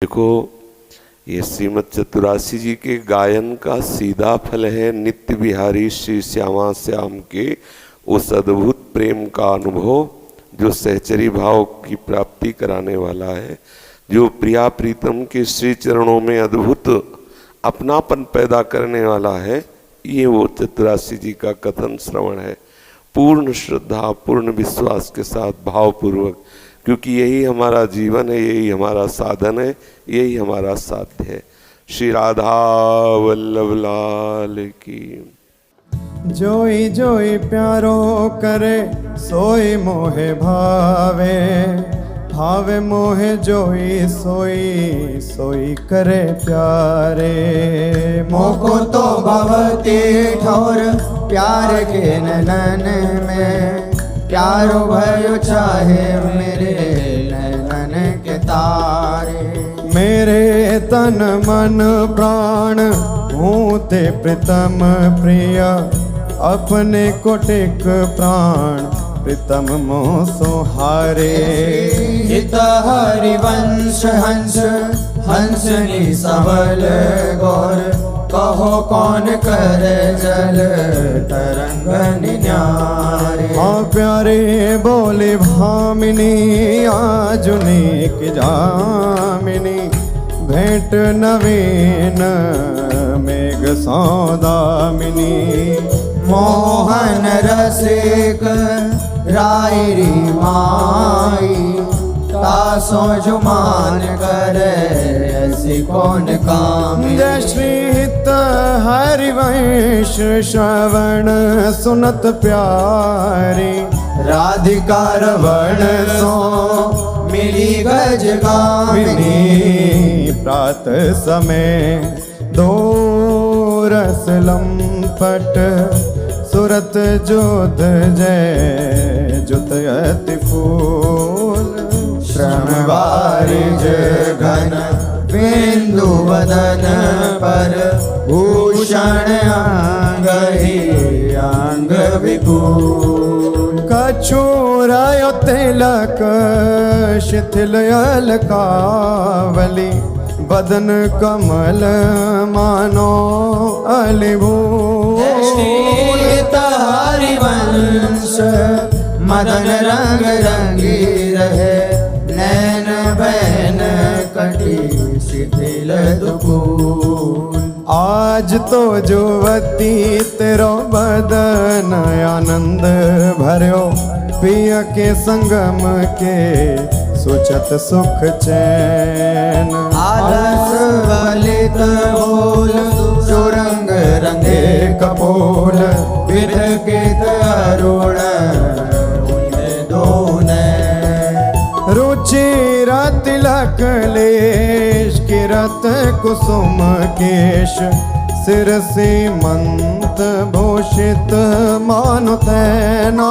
देखो, ये श्रीमद चतुरासी जी के गायन का सीधा फल है नित्य बिहारी श्री श्यामा श्याम के उस अद्भुत प्रेम का अनुभव जो सहचरी भाव की प्राप्ति कराने वाला है, जो प्रिया प्रीतम के श्री चरणों में अद्भुत अपनापन पैदा करने वाला है। ये वो चतुरासी जी का कथन श्रवण है, पूर्ण श्रद्धा पूर्ण विश्वास के साथ भावपूर्वक, क्योंकि यही हमारा जीवन है, यही हमारा साधन है, यही हमारा साध्य है। श्री राधा वल्लभ लाल की। जोई जोई प्यारो करे सोई मोहे भावे, भावे मोहे जोई सोई सोई करे प्यारे। मोको तो भवती ठोर प्यार के नैनन में, प्यारो भयो चाहे मेरे नैनन के तारे। मेरे तन मन प्राण हूँ ते प्रीतम प्रिय, अपने कोटिक प्राण प्रीतम मोह सुहारे। हित हरिवंश हंस हंसनी सबल गौर, कहो कौन करे जल तरंग न्यारे। हाँ प्यारे बोले भामिनी आजुनीक जामिनी, भेंट नवीन मेघ सौदामिनी। मोहन रसिक रायरी माई, तासो जुमान करे ऐसी कौन काम। जय श्री हित हरिवंश श्रवण सुनत प्यारी, राधिका रवण सो मिली गज गामिनी। प्रात समय दो रस लंपट, सुरत जोध जय जुत अति फूल। श्रम वारिज घन बिंदु वदन पर, भूषण अंग ही अंग विपुल। कछुरायो तिलक शिथिल अलकावली, बदन कमल मानो अलिभूल। हरिवंश मदन रंग रंगी रहे, नैन बैन कटी शिथिल दुकूल। आज तो जुवती तेरो बदन आनंद भर्यो, पिय के संगम के सोचत सुख चैन। आलस वलित बोल सुरंग रंगे कपोल, विरकित अरुण रुचिर तिलक लेश किरत कुसुम केश, सिर सीमंत भूषित मानु तैना।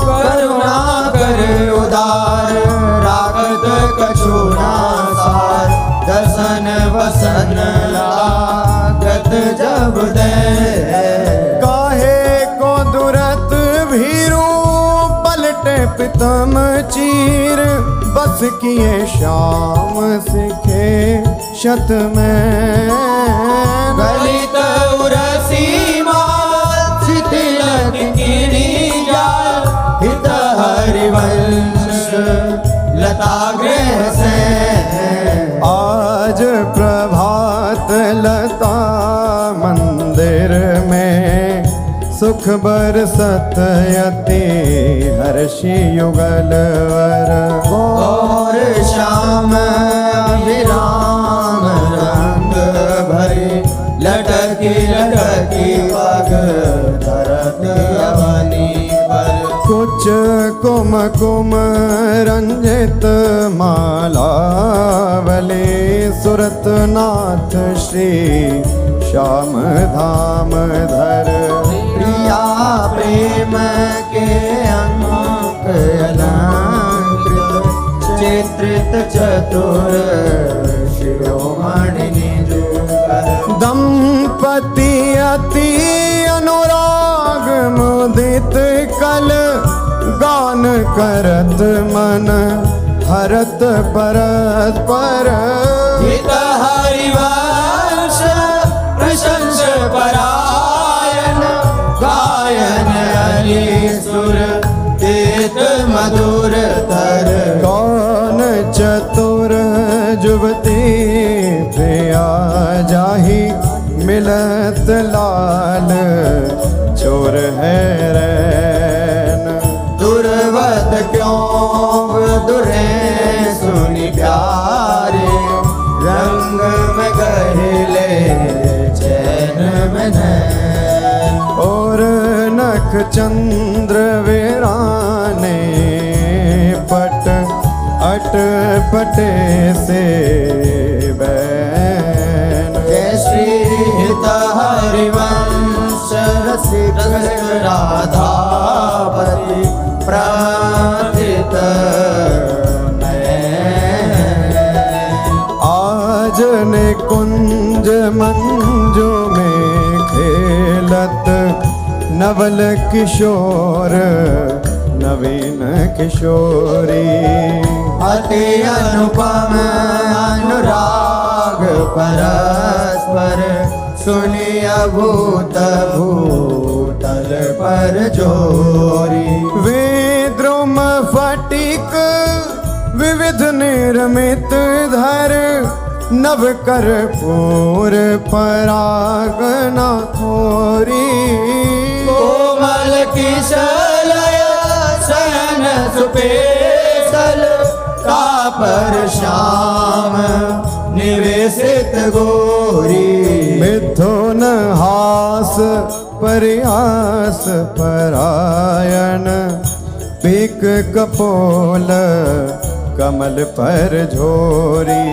करुणा कर उदार रागत कछुना सार, दसन वसन लागत जब दे। काहे को दुरत भीरू पलटे प्रीतम चीर, बस किए श्याम सिखे शत में। गलित उरसी माल शिथिल किनी जाल, हित हरिवंश लता गृह से। आज प्रभात लता मंदिर में, सुख बरसत यति हर्षि युगल वर। और श्याम अभिराम रंग भरे, लटकी लटकी पग धरत अवनी पर। कुछ कुम कुम रंजित मालावली, सुरत नाथ श्री श्याम धाम धर। प्रिया प्रेम के अंक अलंकृत, चित्रित चतुर शिरोमणि निजुकर। दंपति अति अनुराग मुदित कल, गान करत मन भरत परस्पर हित हरिवंश प्रशंस परायण गायन हरि सुर तीत मधुर तर कौन चतुर जुवती प्रिया जाहि मिलत लाल चोर है रैन दुर्वत क्यों दुरे सुनि प्यारे रंग में गहले चैन में नैन और नख चंद्र वीराने पट अट पटे से बैन जय श्री हित हरिवंश रसिक राधापति प्रार्थित आज ने कुंज मंजू में खेलत नवल किशोर नवीन किशोरी अति अनुपम अनुराग परस्पर सुनिया भूत भूतल पर जोरी विद्रुम फटिक विविध निर्मित धर नव कर पूर परागना खोरी कोमल किशलय सन सुपेशल कापर श्याम निवेशित गोरी मिथुन हास प्रयास परायण पीक कपोल कमल पर झोरी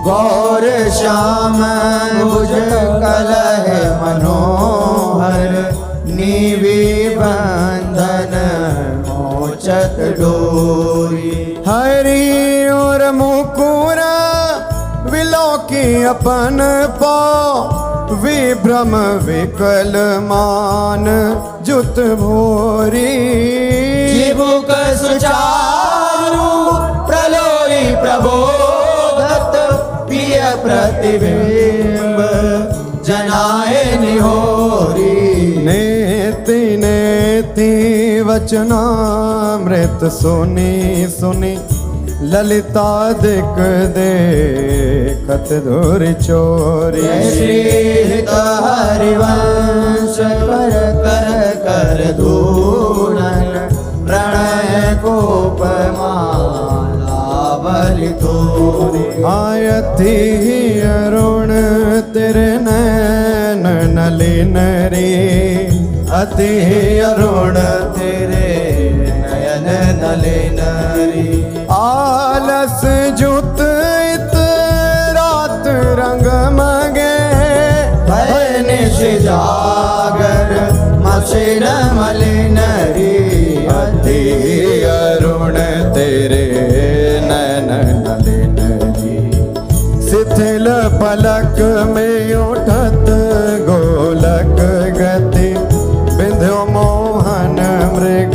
गौर श्याम भुज कलह मनोहर नीवी बंधन मोचत डोरी हरि और मुकुर विलोकी अपन पाँव विभ्रम विकल मान जुत भोरी जीवुक सुचारु प्रलोई प्रबोधत प्रिय प्रतिबिंब जनाए निहोरी नेति नेति वचनामृत सुनी सुनी ललिता दिक देखत धुर चोरी श्री हित हरिवंश कर कर कर धूलन प्रणय कोप माला बलि तोरी आयति अरुण तेरे नैन नलिन रे अति अरुण तेरे नयन नलिन री आलस जुत इत रात रंग मगे भय निश जागर मसिर मलिन री अति अरुण तेरे नैन नलिन रे शिथिल पलक में उठत गोलक गति बिंध्यो मोहन मृग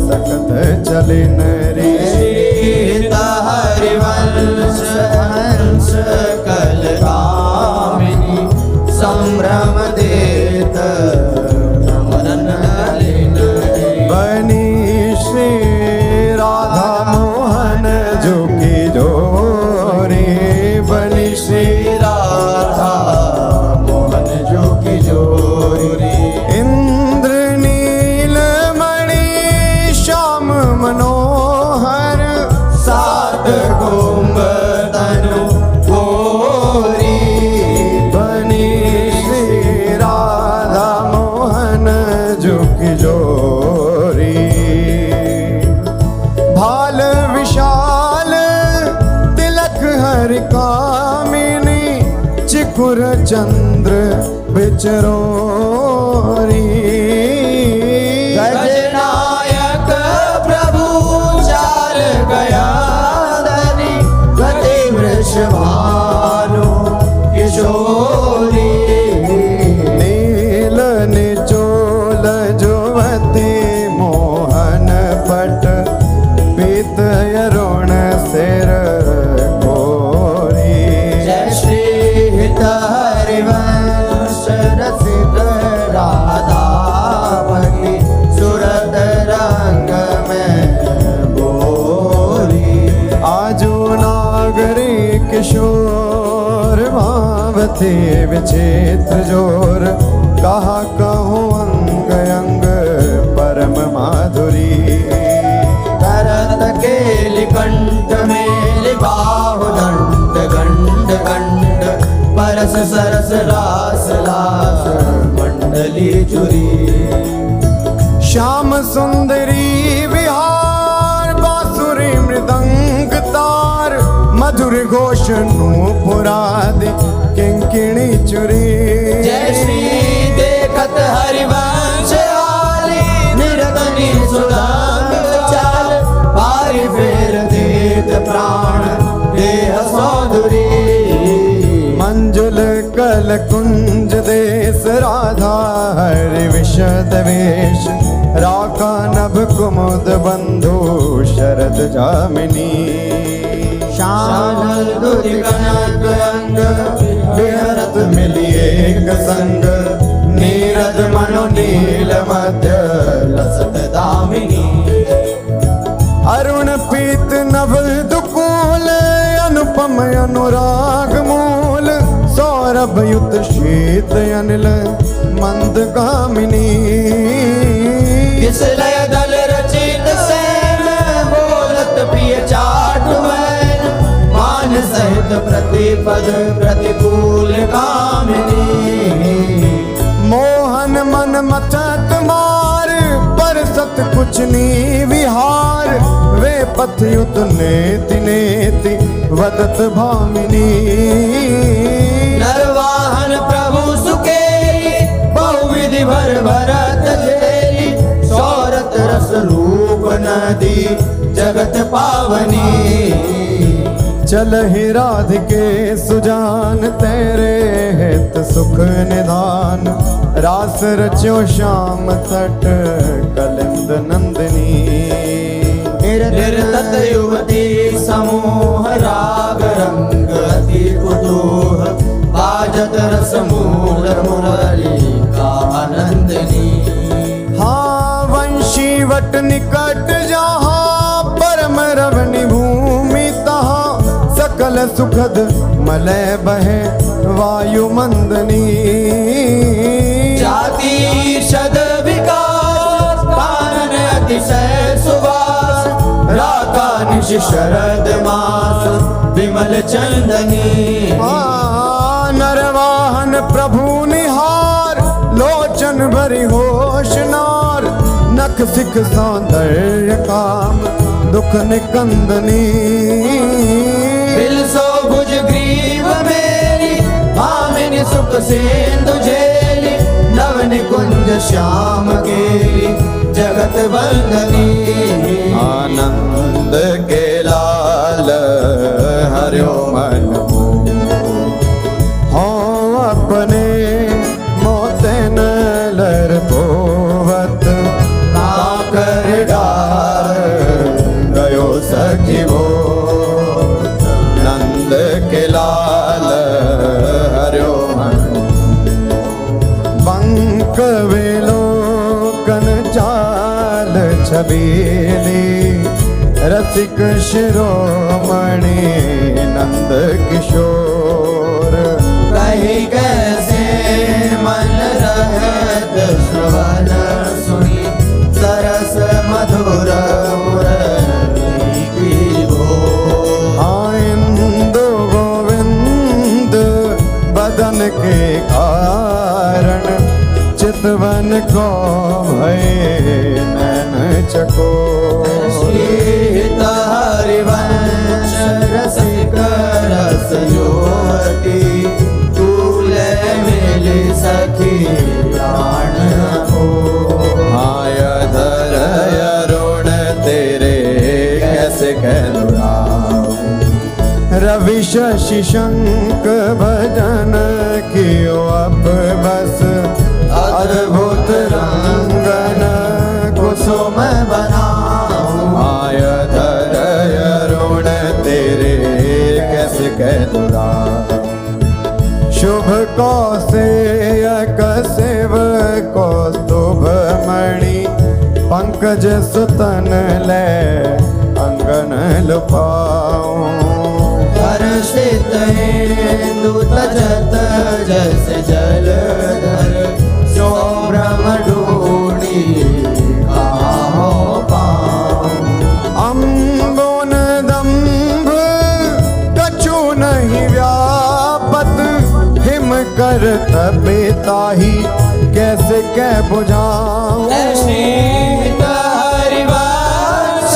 सकत चलिन रे हित हरिवंश हंस कल कामिनी संभ्रम देत नमन नलिन बनी श्री राधा मोहन जोगी जोरी बनी श्री राधा मोहन जो की जोरी इंद्र नीलमणि श्याम मनोहर सात कुंभ तनु गोरी बनी श्री राधा मोहन जोगी जोरी भाल विशाल तिलक हर कामिनी चिकुर चंद्र बिचरोरी गजनायक प्रभु चाल गया धनी गति वृषभानु किशोरी नील निचोल जुवती मोहन पट पीत अरुण अवधि विचित्र जोर, कहा कहूँ अंग अंग परम माधुरी। करत केलि कंठ मेलि बाहु दंड गंड गंड, परस सरस रास लास मंडली चुरी। श्याम सुंदरी विहार, बांसुरी मृदंग तार, मधुर घोष नूपुरादि किंकिणी चुरी। जय श्री देखत हरिवंश आली, निरतनी सुदाम चाल, पारि फेर देत प्राण देह सौंदरी। मंजुल कल कुंज देश, राधा हरि विशद वेश, राका नभ कुमुद बंधु शरद जामिनी। शानल दुधि कनक अंग, विहरत मिली एक संग, नीरद मनो नील मध्य लसत दामिनी। अरुण पीत नभ दुकूल, अनुपम अनुराग मूल, सौरभ युत शीत अनिल मंद गामिनी। किस लय दल रचित सैन, बोलत पिय चाट मैन, मान सहित प्रतिपद प्रतिकूल कामिनी। मोहन मन मचत मार, पर सत कुछ नी विहार, वे पथ युत नेति नेति वदत भामिनी। नरवाहन प्रभु सुकेरी, बहुविधि भर भरत झेली, सौरत रस रूप नदी जगत पावनी। चल ही राधिके सुजान, तेरे हित सुख निधान, रास रच्यो श्याम तट कलिंद नंदिनी। निर्तत युवती समूह, राग रंग अति कुतूह, बाजत रस मूल मुरली का आनंदनी। हाँ वंशी वट निकट जहाँ, परम रवनि भूमि तहाँ, सकल सुखद मलय बहे वायु मंदनी। जाति शद विकास, कानन अतिशय सुवास, राका निश शरद मास विमल चंदनी। नरवाहन प्रभु निहार, लोचन भरी होशनार, नख सिख सौंदर्य काम दुख निकंदनी। बिलसो भुज ग्रीव मेरी, भामिनी सुख सिंधु झेली, नव निकुंज श्याम केली जगत वंदनी। आनंद के लाल हरियो मन हो, अपने मोतन लर पोवत, काकर डार गयो सखी वो। नंद के लाल हरियो मन, बंक वेलो कन चाल छबीली, रसिक शिरोमणि नंद किशोर। कही कैसे मन रहत श्रवण सुनी, सरस मधुर मुरली की बोल। इंदु गोविंद बदन के कारण, चितवन को भय नैन चकोर। श्रीत हरिवंश रसिक रस ज्योति, तूले मिली सखी प्राण को। आय धर अरुण तेरे कैसे कहलुराऊं, रवि शशि शंख भजन कियो अब बस, अद्भुत रंगन कुसुम बनाऊं। आय धर अरुण तेरे कैसे कहलुराऊं, शुभ कौसेयक सेव कौस्तुभ मणि, पंकज सुतन ले अंगन लुपाऊं। हर्षित हेतु तजत जैसे जलधर सो भ्रम ढूंढी कहाँ हो पाऊं। अम्बोन दम्भ कछु नहीं व्यापत, हिम कर तपिताही कैसे कह बुझाऊं। श्रीत हरिवंश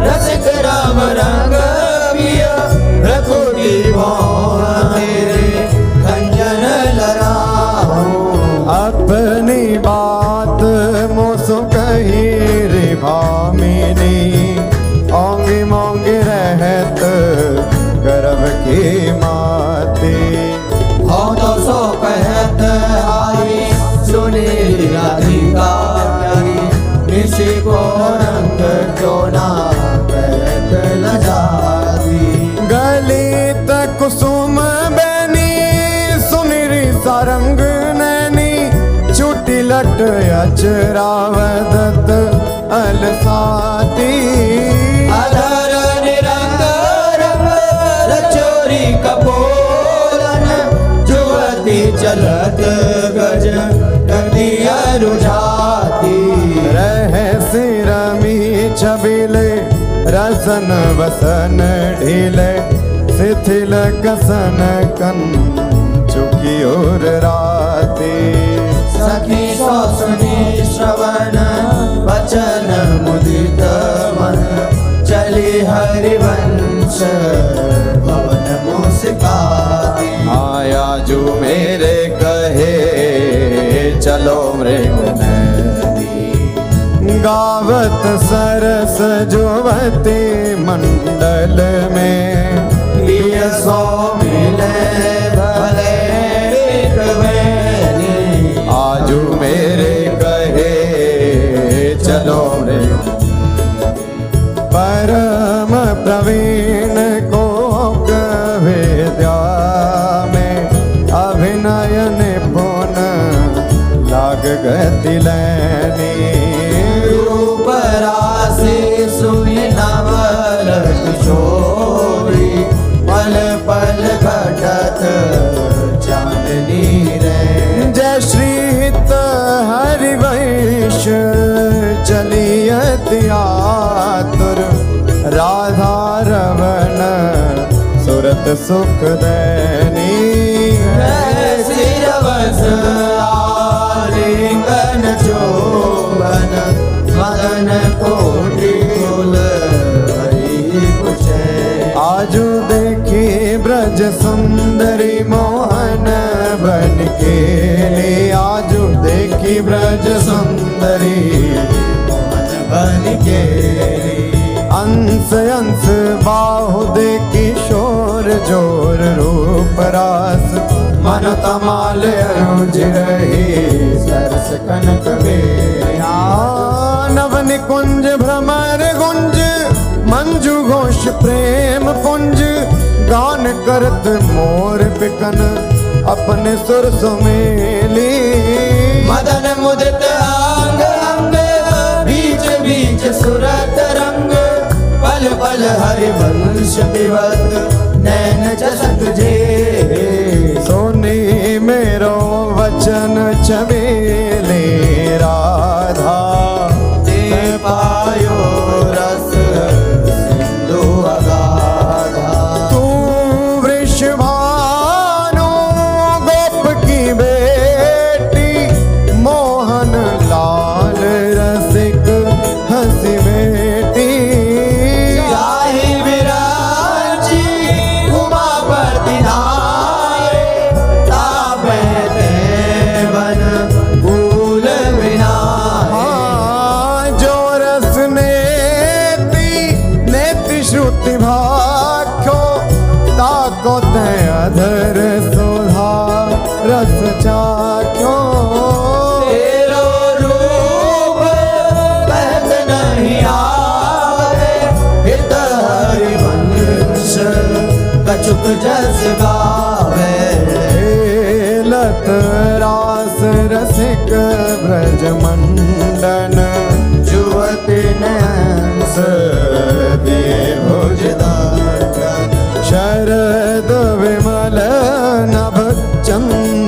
रसिक राम रंग पिया, रघुकी भौं तेरे खंजन लड़ाऊं। अपनी बात मोसो कही रे भामिनी, ओंगी मोंगी रहत गर्भ की माती। हो तो सो कहत आई सुनी राधिका प्यारी, निशि को रंग क्यों ना कहत लजाती। गलित कुसुम बैनी सुनिरी सारंग नैनी, छुटी लट अचरावदत अलसाती। अधर निरंग रंग रचोरी कपोलन, जुवती चलत गज गदिया रुझाती। रहस्य रमी छबिले रसन वसन ढीले, शिथिल कसन कन चुकी और राती। सखी सो सुनी श्रवण वचन मुदित मन, चली हरिवंश भवन मुस्काती। आया जो मेरे कहे चलो मृग नदी, गावत सरस जुवती मंडल में। प्रिय सो मिले भले एक बैनी, आजू मेरे कहे चलो मृग। परम प्रवीण को विद्या में, अभिनय निपुण लाग गति लैनी। रूप राशि सुनि नवल किशोरी, पल पल घटत चांदनी रे। जय श्रीत हरिवंश चलियत आतुर, राधा रवण सुरत सुख दैनी। सिरवस आलिंगन चोबन, मदन कोटि कुल हरि पुछे। आजू देखी ब्रज सुंदरी मोहन बन के ले, आजू देखी ब्रज सुंदरी मोहन बन के। अंश अंश बाहु देखी शोर जोर रूप रास, मन तमाल अरुज रही सरस कनक बेया। नव निकुंज भ्रमर गुंज मंजू घोष प्रेम पुंज, गान करत मोर पिकन अपने सुर सुमेली। मदन मुदित अंग अंग बीच बीच सुरत रंग, पल पल हरिवंश विवत नैन जसत जे। सोनी मेरो वचन छबेले राधा, दे पायो रस सिंधु अगाधा। तू वृषभानु गोप की बेटी, मोहन लाल रसिक हंसी बेटी। जाहि विराजी उमापति नाये, तापे देवन भूल विनाये। जो रस नेति श्रुति भाख्यो, ताको ते अधर सुधा रस चाख्यो। तेरो रूप कहत नहीं आवे, हित हरिवंश कछुक जस गावे। लत रास रसिक ब्रज मंडन, जुवति नैंस दिए भुजदान। शरद विमल नभ चंद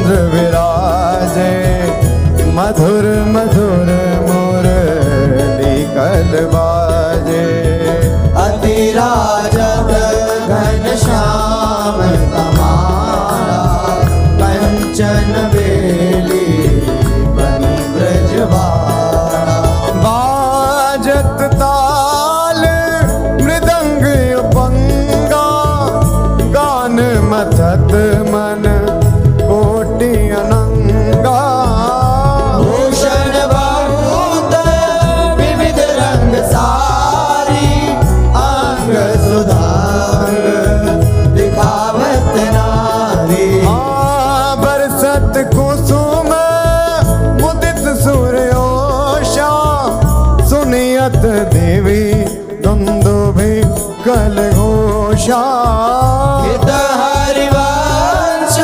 घन श्याम तमारा कंचन बेली बनी ब्रजवाड़ा बाजत ताल मृदंग उपंगा गान मथत मन कोटि अनंगा भूषण बहुत विविध रंग सारी अंग सुधार दिखावत नारी बरसत कुसुम मुदित सूर्योषा सुनियत देवी दुंदुभि कल घोषा हित हरिवंश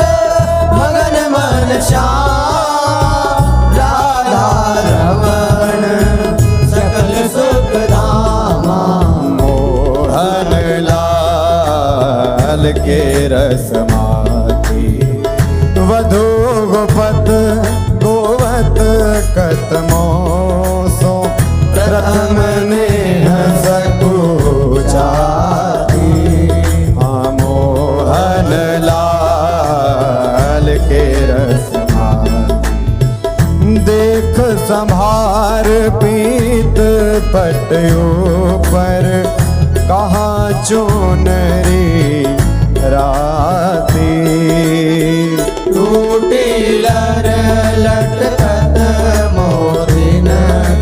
मगन मन श्याम राधा रमण सकल सुख धामा मोहन लाल के रसमाती वधु गोपत गोवत कतमोसो प्रथम नेह सकुचाती मोहन लाल के रसमाती देख संभार पीत पटयो पर कहाँ चोनरी राती टूटी लर लटकत मोदिन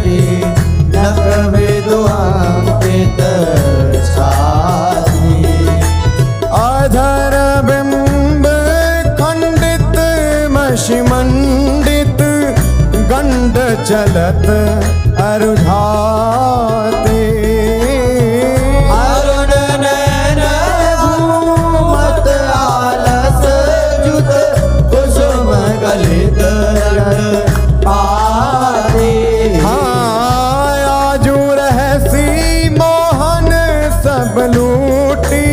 की नक विद्वांकित छाती अधर बिंब खंडित मशिमंडित गंड चलत अरुझाते अरुण नयन घूमत आलस जुत कुसुम गलित पाती आजू रहसी मोहन सब लूटी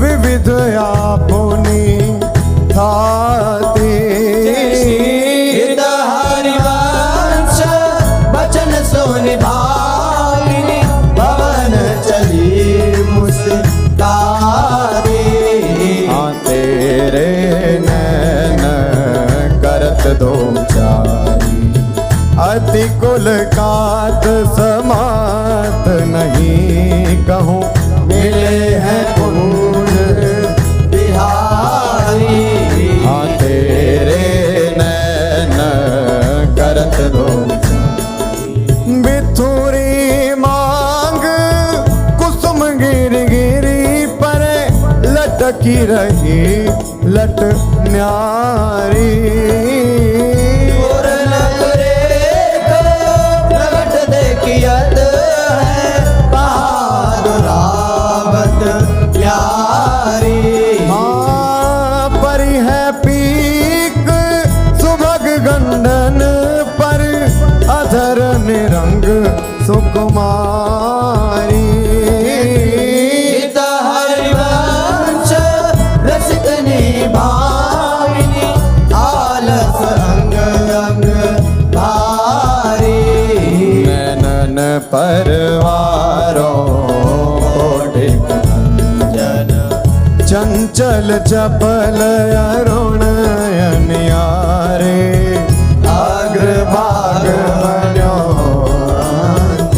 विविध आपुनी थाती हित हरिवंश बचन सुनि भाविनी भवन चली मुस्तारी तेरे नैन करत दो चारी अति कुल कात समात नहीं कहूँ मिले हैं कुंज बिहारी तेरे नैन करत दो बिथुरी मांग कुसुम गिर गिरी पर लटकी रही लट न्यारी प्रगट देखियत है बहादुरावत प्यारी परी है पीक सुभग गंडन पर अधर निरंग सुकुमारी हित हरिवंश रसिकनी भाविनी आलस अंग अंग भारी नैनन परवारों कोटिक जन चंचल चपल अरुण अनियारे अग्रभाग बन्यो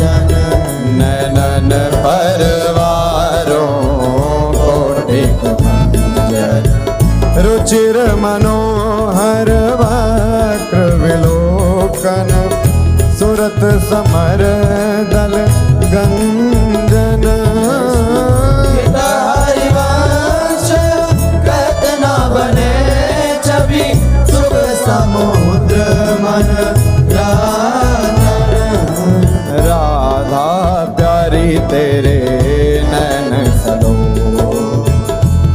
जन नैनन परवारों कोटिक जन रुचिर मनोहर वक्र विलोकन सुरत समर दल गंजन हित हरिवंश कहत न बने छवि सुख समुद्र मन रंजन राधा प्यारी तेरे नैन सलो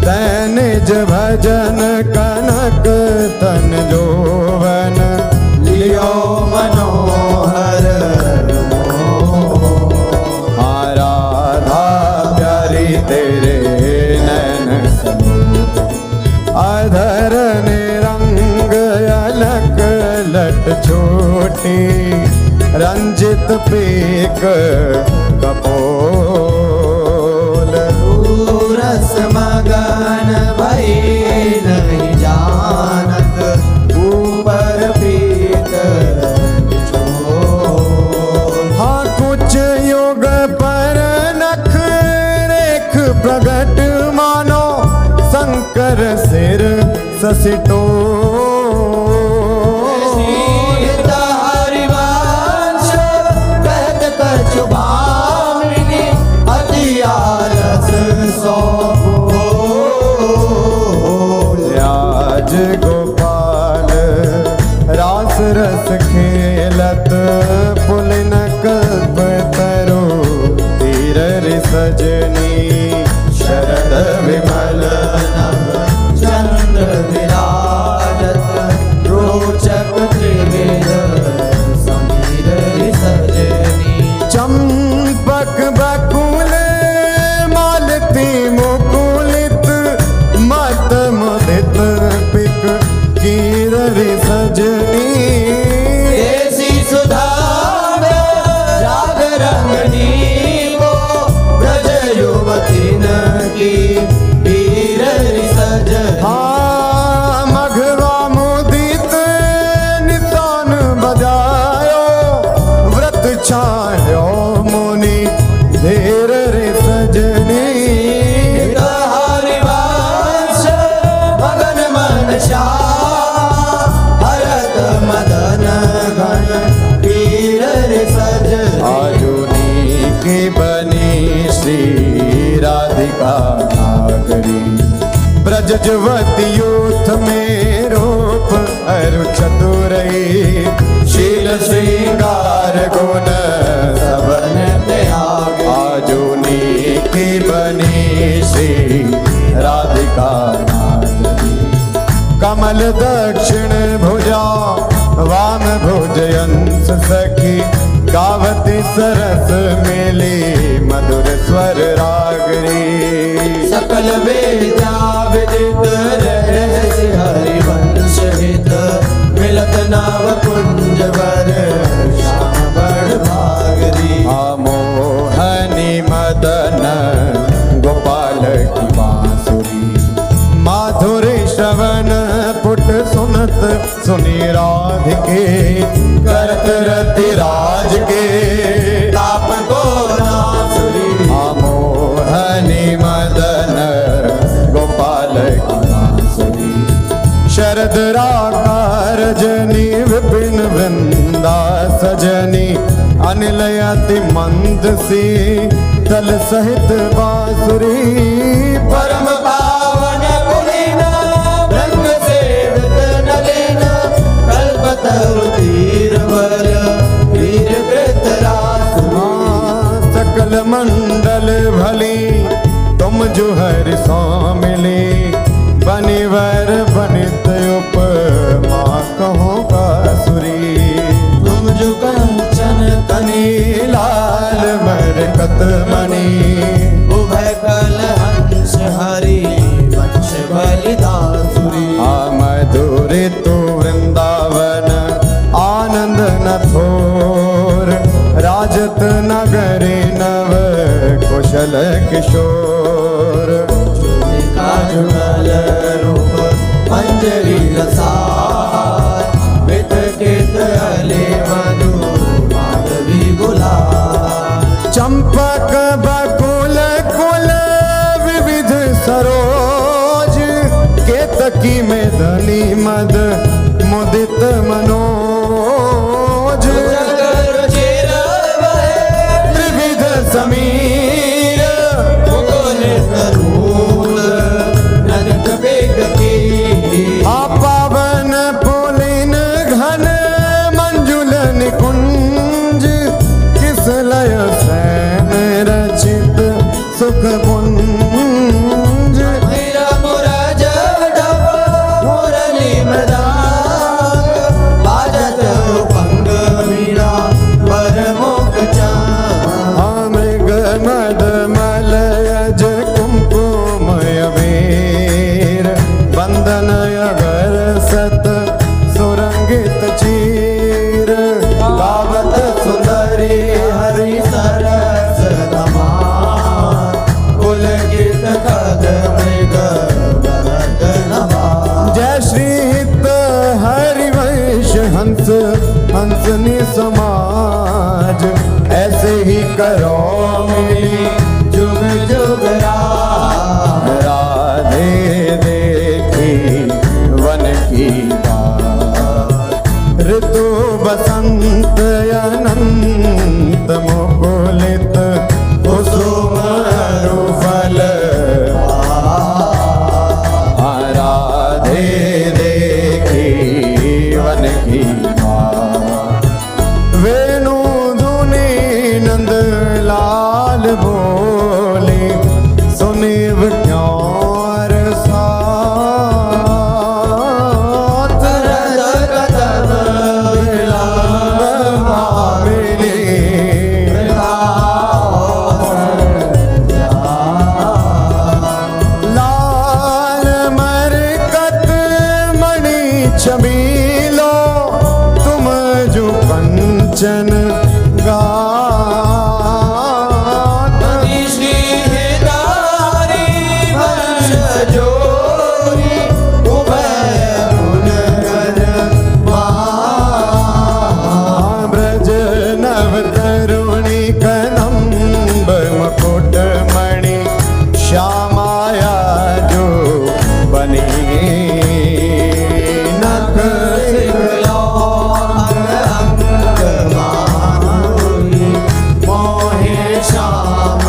तैन निज भजन कनक तन जोवन लियो मनोहर राधा प्यारी तेरे नैन सलो अधर निरंग अलक लट छोटी रंजित पीक कपोल रस पर सिर ससिटो हरिवंश कहत कछु भामिनी अति आलस सौंपो। आज गोपाल रास रस खेलत पुलिन कल्प तरो तीर सजनी शरद विमल नभ चंद्र विराजत रोचक त्रिवेद समीर सजनी। चंपक बकुल मालती मुकुलित मत मुदित पिक कीर सजनी। देसी सुधा राग रंगनी को ब्रज युवती की पीर सजनी। हाँ मघवा मुदित नितान बजायो व्रत छायो मुनि धीर रे सजनी। हरिवंश मगन मन श्याम भरत मदन गण पीर सजनी। आजुनी की बनी श्री राधिका नागरी ब्रज जुवती यूथ में रूप अरु चतुरई शील श्रृंगार गुण सबन त्याग। आजुनी की बनी श्री राधिका नागरी कमल दक्षिण भुजा वाम भुजयंस सखी गावती सरस मेली मधुर स्वर रागरी। सकल वेदा विदित रहस्य हरिवंश हित मिलत नाव कुंज वर श्याम बड़ भागरी। मोहनी मदन गोपाल की बांसुरी माधुरी श्रवण पुट सुनत सुनी राधिके करत रति राज के ताप को नासुरी। मोहनी मदन गोपाल की बांसुरी शरद राका रजनी विपिन वृंदा सजनी अनिल अति मंद सी तल सहित बांसुरी। परम पावन पुलिन रंग सेवित नलिन कल्पतरु तीर वर वीर कृतरासुरी। सकल मंडल भली तुम जो हर मिले बनिवर बनित उपमा कहो बांसुरी। तुम जो कंचन तनी लाल मरकत मणि उभय कल हंस हरि वंश बलिदासुरी। मधुर तो वृंदावन आनंद न थोर राजत नगरी नव कुशल किशोर। जुगल रूप मंजरी रसार वित केत अले मधु माधवी गुलाल। चंपक बकुल कुल विविध सरोज केतकी में धनी मद मुदित मनोज। त्रिविध समीर मुकुल करूल ननक बेग की। पावन पुलिन घन मंजुल निकुंज किस लय सैन रचित सुख पुंज। मेरा मुरज डब मुरली मृदांग बाजत उपंग वीणा पर मुख चांद। मृग मद मलयज कुमकुमय वीर बंदन अगर सत सुरंगित चीर। गावत सुंदरी हरि सरस धमार पुलकित खग मृग भरत नभार। जय श्री हित हरिवंश हंस हंसनी समाज ऐसे ही करो मिली जुग जुग राधे राधे देवी। वसंत अनंत मुकुलित कुसुम फल राधे देखी वन की वेणु धुनी नंद लाल बोले सुनिव क्यों साथ लाल मरकत मणि चबीलो तुम जो कंचन गात श्रीधारी वंश जोरी उभय गुणगण ब्रज नव तरुणी कदम्ब मुकुट मणि श्यामाया जो बनी नख मोहे श्याम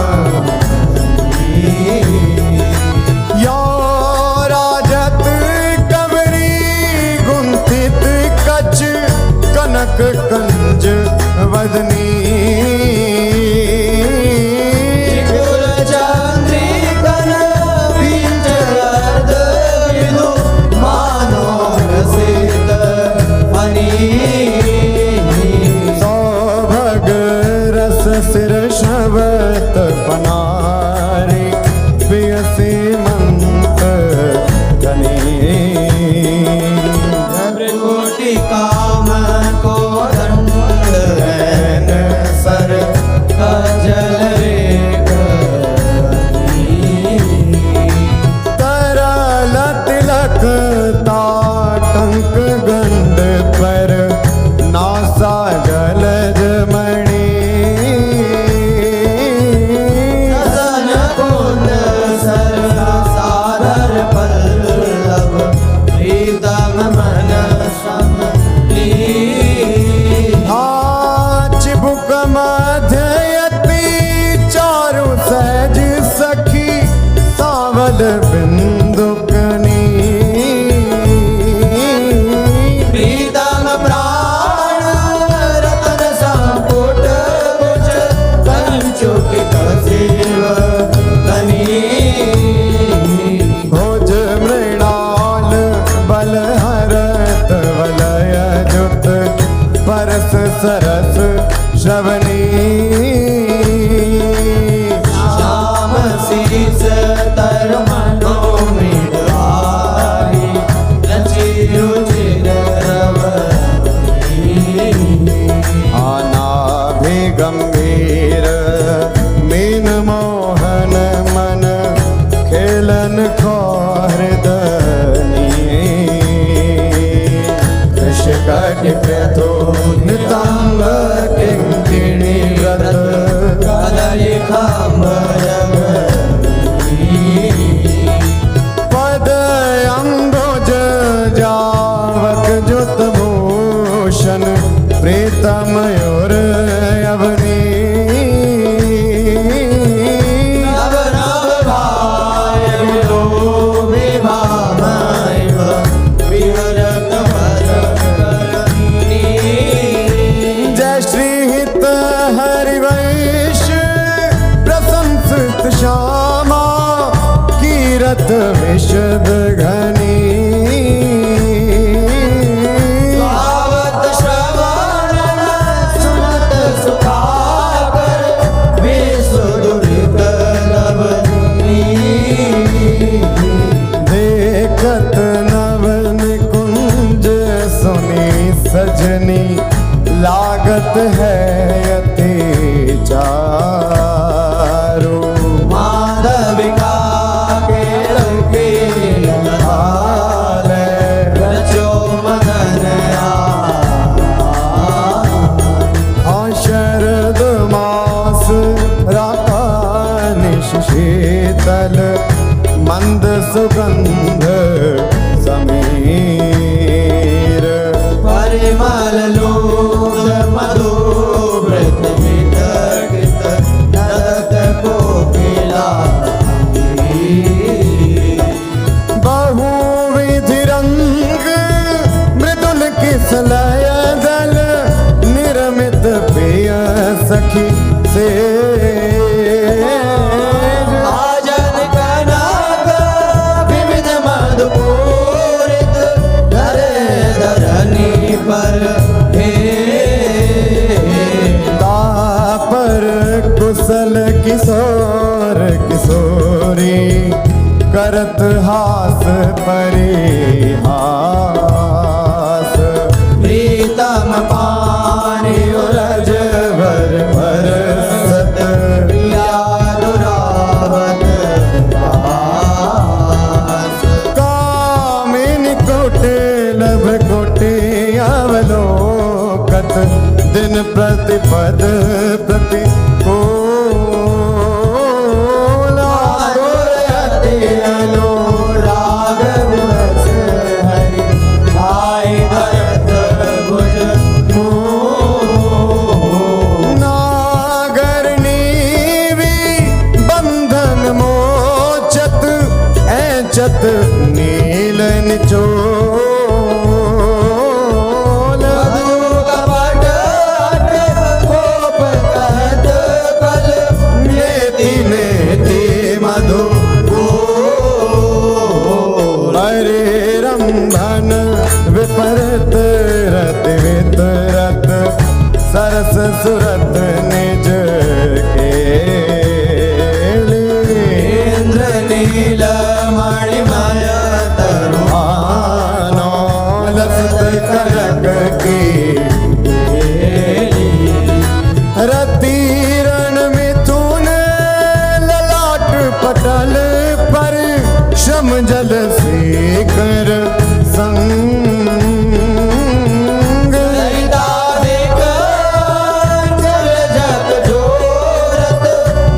यो राजत कवरी गुंथित कच कनक कंज वदनी चंद्रिकन बीजरद विदु मानो रसित हनी सौभग रस सिर शबत बनारी पियसी मंत धनी त्रिकोटि काम को दंड हैन सर कजल रेख तरल तिलक ताटंक गंड पर नासा जलज मणि सन कुंड सर सादर पल्लव प्रीतम मन समली चिबुक मध्ययति चारु सहज सखी सावल बिंदुकनी प्रीतम प्राण रतन संपुट कुच कंचुक कसेव कनी भोज मृणाल बलहरत वलय जुत परस सरस श्रवणी श्याम शीस तर मनो मृदुहारी रचि रुचिर आनाभि गंभीर मीन मोहन मन खेलन को हृदनी कृषकट प्रथो नितंग किंकिणी व्रत कदली खाम्बरम पद अंबुज जावक जुत भूषण प्रीतम और अवनी नव नव भाय विलोभि भामैव विहरत वरकरणी जय श्री हित हरिवंश प्रशंसित श्यामा कीरत विशद घनी गावत श्रवण सुनत सुखाकर विसुदुरित नवनी देखत नवन कुंज सुनी सजनी लागत है अति चारो माधविका के लंके लहाले रचो मदन शरद मास राका निश शीतल मंद सुगंध समीर परिमल लो किसलय दल निर्मित प्रिय सखी से आजन कनक विविध मधुपूरित धरे धरनी पर हे तापर कुशल किशोर किशोरी करत हास परिहास प्रीतम पानी उरज भर बरसत यादुरावत पास कामिनी कोटे लभ कोटे अवलोकत दिन प्रतिपद प्रति को अनुराग विवश हरि भाई भरत भुज नागर नीवी बंधन मोचत ऐचत नील निचोल कपट कोप कहत कल नेति नेति मधु हरे रंभन विपरत रत वितरत सरस सुरत निज केली इंद्र नील मणिमय आनो लसत कनक की रति रण मिथुन ललाट पटल पर श्रम जल सेकर संग ललितादिक जल जग जोरत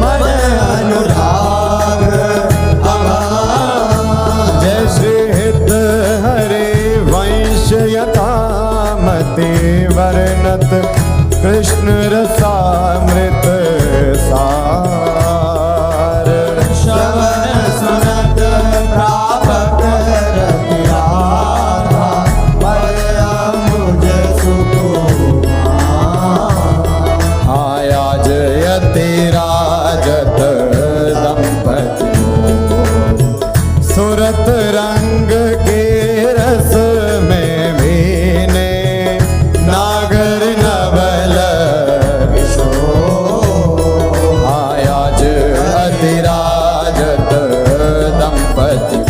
मन अनुराग अभाग जय श्री हित हरे वंश यथामति वर्णत कृष्ण रसामृत सार श्रवण सुनत प्रापक रतिराधा मया मुझ सुकुमार आया जयति राजत दंपति सुरत रंग के रस में भीने नागर नवल किशोर आया जयति राजत दंपति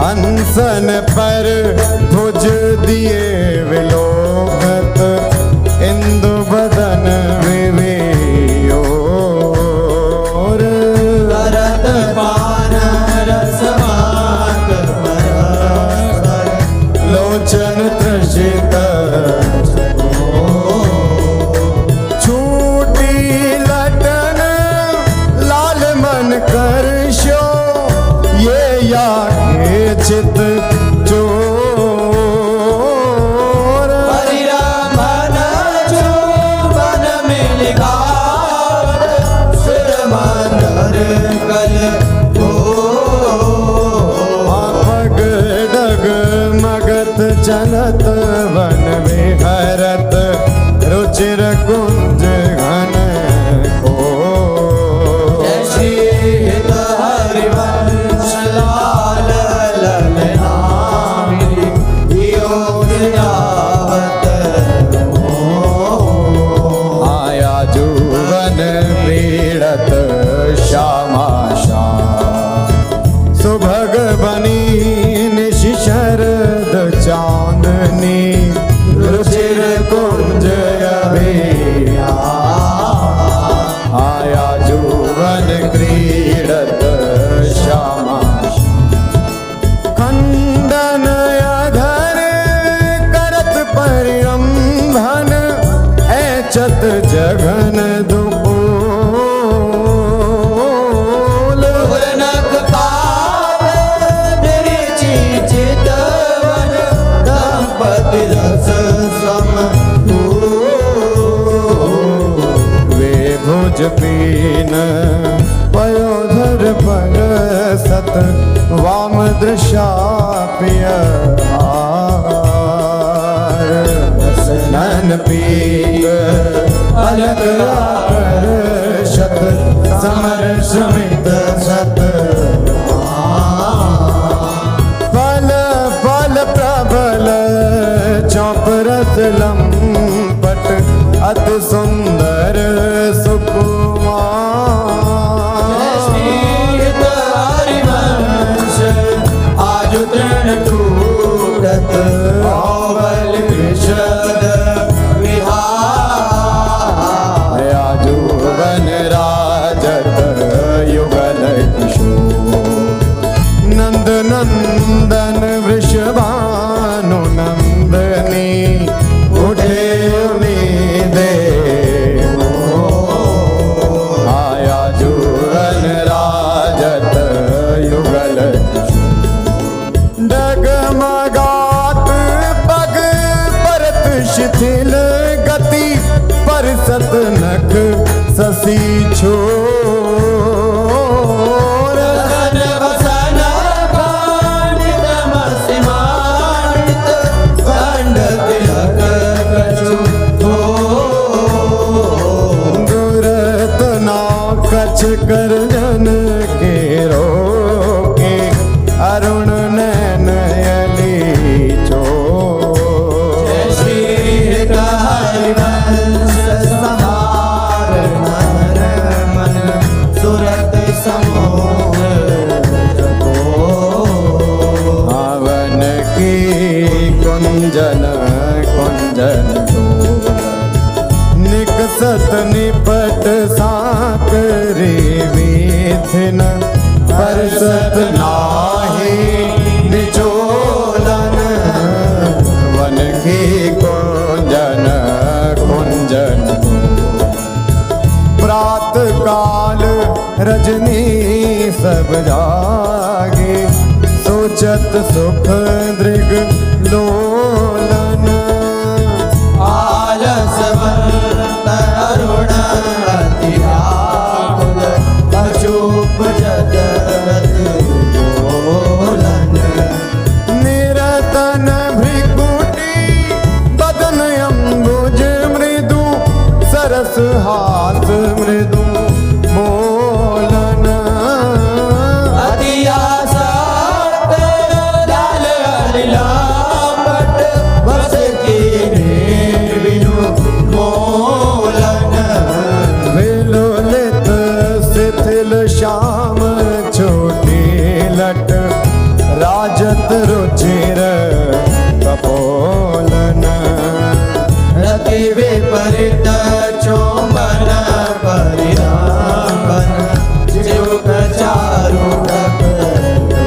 अनसन पर भुज दिए विलोकत इंदु बदन विवेयोर करत पान रसमात परस्पर लोचन त्रषित छूटी लटन लाल मन करशो ये या के चित चोर परिरमण चुंबन मिल गावत सुर मंदर कल हो पग डग मगत चलत वन विहरत रुचिर कुंज घन को जय श्री हित हरिवंश लाल ललनामिनी योग जावत आया जुवन पीड़त श्यामा श्याम सुभग बनी निशि शरद चांदनी रुचिर कुंज अभिया आया जुवन क्रीडत श्यामा खंडन अधर करत परिरंभन ऐचत जघन दुपोल पूर्णक पाप निरिचि चितवन दंपति रस सम वे भुज पीन पयोधर पर सत वाम दृशाप्य चंदन पीत अलग आकर्षत समर सुमित सत फल फल प्रबल चौपरस लंपट अति सुंदर सुकुमार श्रीत हरिवंश आजु तृण कूटत औबल कृषद विहार आजु वन राजत युगल किशोर नंद नंदन वृषभानु नंदनी उठे उम्मीदे आया जुगन राजत युगल डगमगात पग परत शिथिल गति परसत नख ससी छोर सन वसन पांडित मसिमानित खंड तिलक कछु दुरत ना कछ कर जन के रोके अरुण नैन यली चो श्री हरिवंश समार मन मन सुरत समोह हवन की कुंजन कुंजन निकसत निपट साकरी विथिन परसत नाही निचोलन वन की कुंजन कुंजन प्रात काल रजनी सब जागे सोचत सुख दृग लोलन आलसवंत अरुण अति व्याकुल अचूप जगत बोलन निरतन भृकुटी बदन अम्बुज मृदु सरस हाथ मृदु मोलन अति आसक्त लाल लापट बस की बिनु मोलन विलोलित शिथिल श्याम छोटी लट राजत रुचिर कपोलन रति विपरीत चोमन परिरामन जुग चारु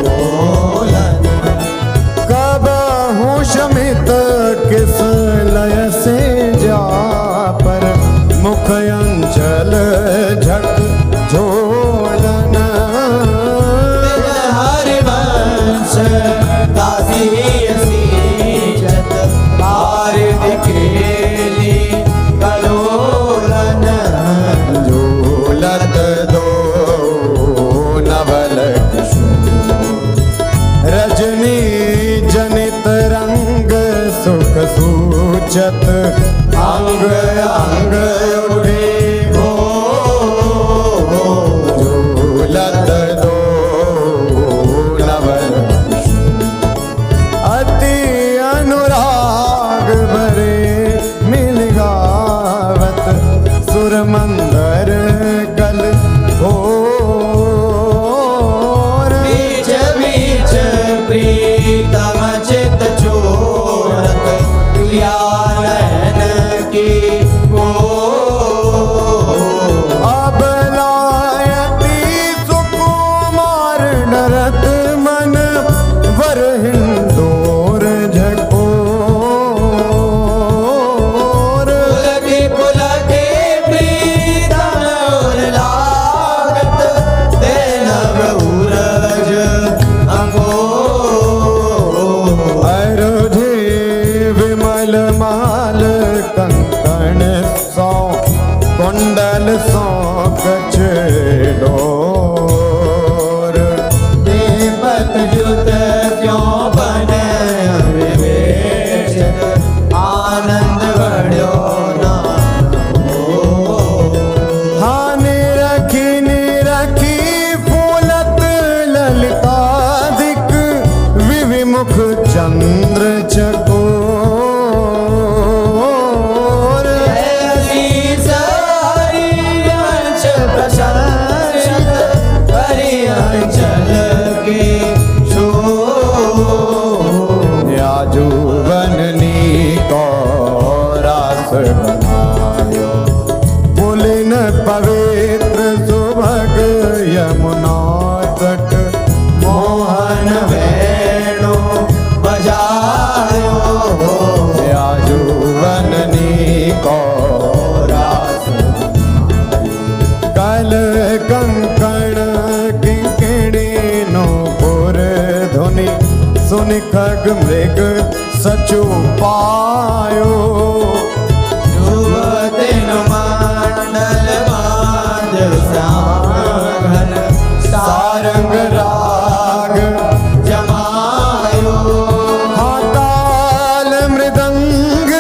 डोलन कबहु शमित किस लय से जा पर मुख अंचल झक झोलन हरिवंश दासी सीजत आरिद केली कलोलन झूलत दो नवल रजनी जनित रंग सुख सूचत अंग अंग उठे हो झूलत दो नवल अति अनुराग भरे मिल गावत सुर मंदर कल भोर बीच बीच प्रीतम चित चोरत क्रियानयन की अबलायती सुकुमार नरत मन वर हिंदोर झकोर पुलके प्रीतम लागत देन बहुरज अंगो अरुधि विमल माल कंकण सौ कुंडल सौ कछ डोर दीपक जुत क्यों बने विवेचक आनंद बढ़ो मुख चंद्र चकोर ऐसी सारी अंश प्रशंसित हरि अंचल के शोर। याजुवननी को रास बनायो पुलिन पवित्र सुभग यमुना तट मोहन वेणु बजायो याजुवननी को रास कल कंकण किंकिणी नो पुर ध्वनि सुनि खग मृग सचु पायो युवतिन मंडल बांध श्यामघन सारंग राग जमायो। हाताल मृदंग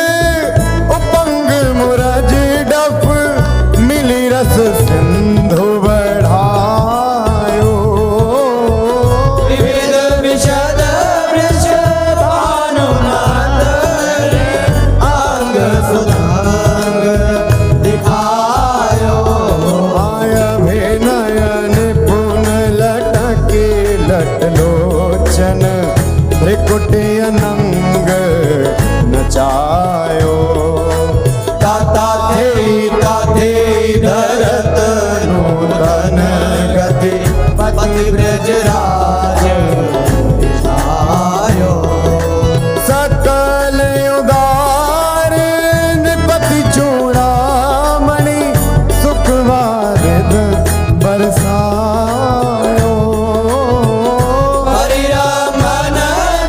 उपंग मुरज डफ मिली रस सिंधु बढ़ायो विविध विशद वृष भानुनाथ रे अंग सुधांग दिखायो। आय अभिनयन पुन लटके लटलोचन त्रिकुटी अनंग नचायो ताता थे धरत नूतन गति पति ब्रजराज आयो। सकल उदार निपति चूड़ामणि सुखवारिद बरसायो हरि मन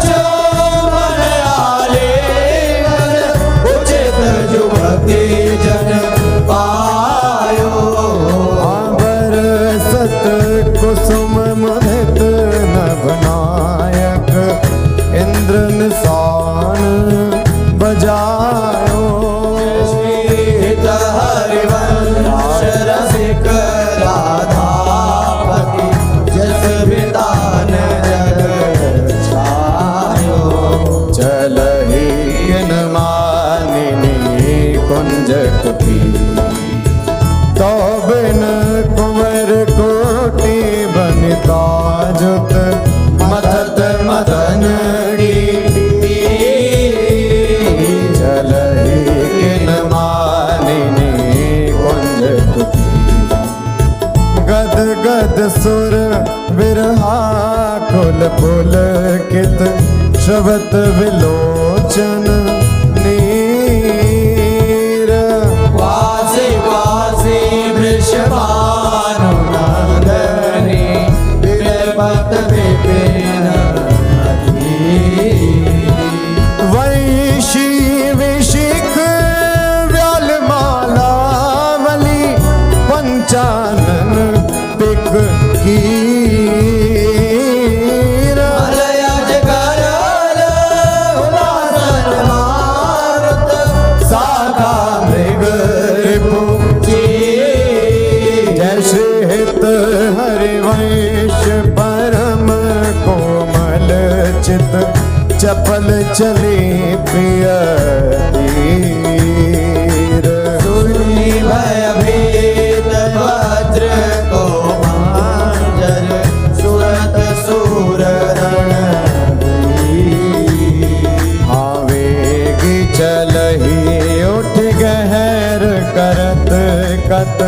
जो मन आलिंगन उचित जुगति जन पायो। बरसत कुसुम मुदित नभनायक इंद्र निशान बजायो श्रीत हरिवंश रसिक राधापति जस वितान जग छायो। चलहि किन मानिनी कुंज कुटी तो बिन कुंवर कोटि बनिता जुत मथत मदन चलहि किन मानिनी कुंज कुटी गद गद सुर विरहा कुल पुल कित श्रवत विलोचन नीर वासी वासी वृषभानुनंदनी विरपत विपिन वैशी विशिख व्यालमालावली पंचानन पिक कीर मलयज करल उदासन मारुत साखा मृग रिपु जैसे हित हरिवंश परम कोमल चित चपल चले प्रिय तीर सुनी भयभीत वज्र को मांजर सुरत सूर आवेगी चलही उठ गहर करत कत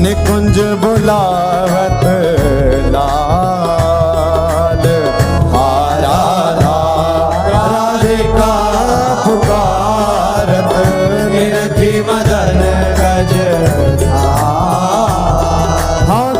निकुंज बुलावत लाल हारा राधिका पुकारत निरखी मदन गज हाँ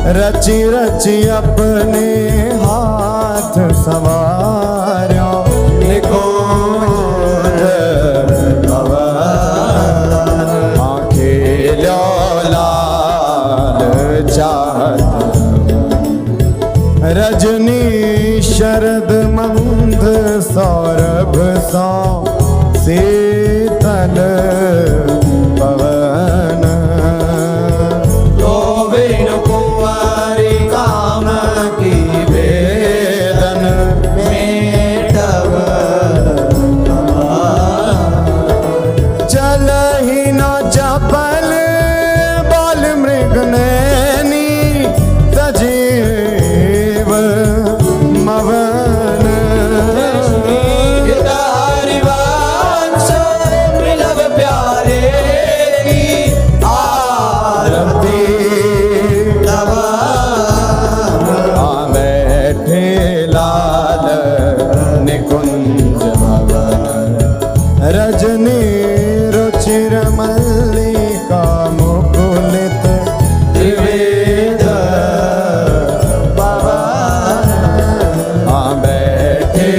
रची रची अपने हाथ सवार्यो निकुंज भवन आंखें लाल चाहत रजनी शरद मंद सौरभ सौ शीतल पवन गोविंद कुंवारी काम की वेदन मेटव चल ही न चपल बाल मृग नैनी सजीव मवन हरिवंश मिलव प्यारे की आरती तब बैठे लाल निकुंज भवन रजनी रुचिर मल्लिका मुकुलित त्रिवेद पवन बैठे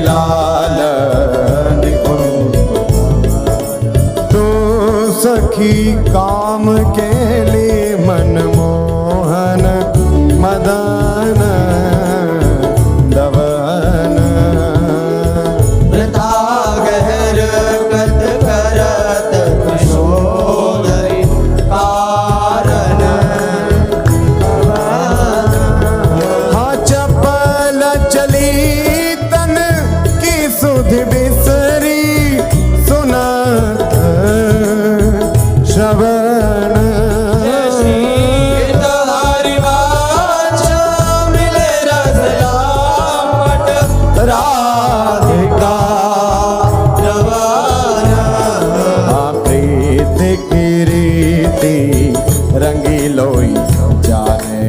लाल निकुंज तो सखी काम के लिए मनमोहन मदन दवन वृथा गहर कत करत कुशोदरी कारण हाँ चपल चली तन की सुध बिसरी सुनत श्रवण हरिवंश मिले रस लापट राधिका जवान प्रीत की रीति रंगीलोई जाने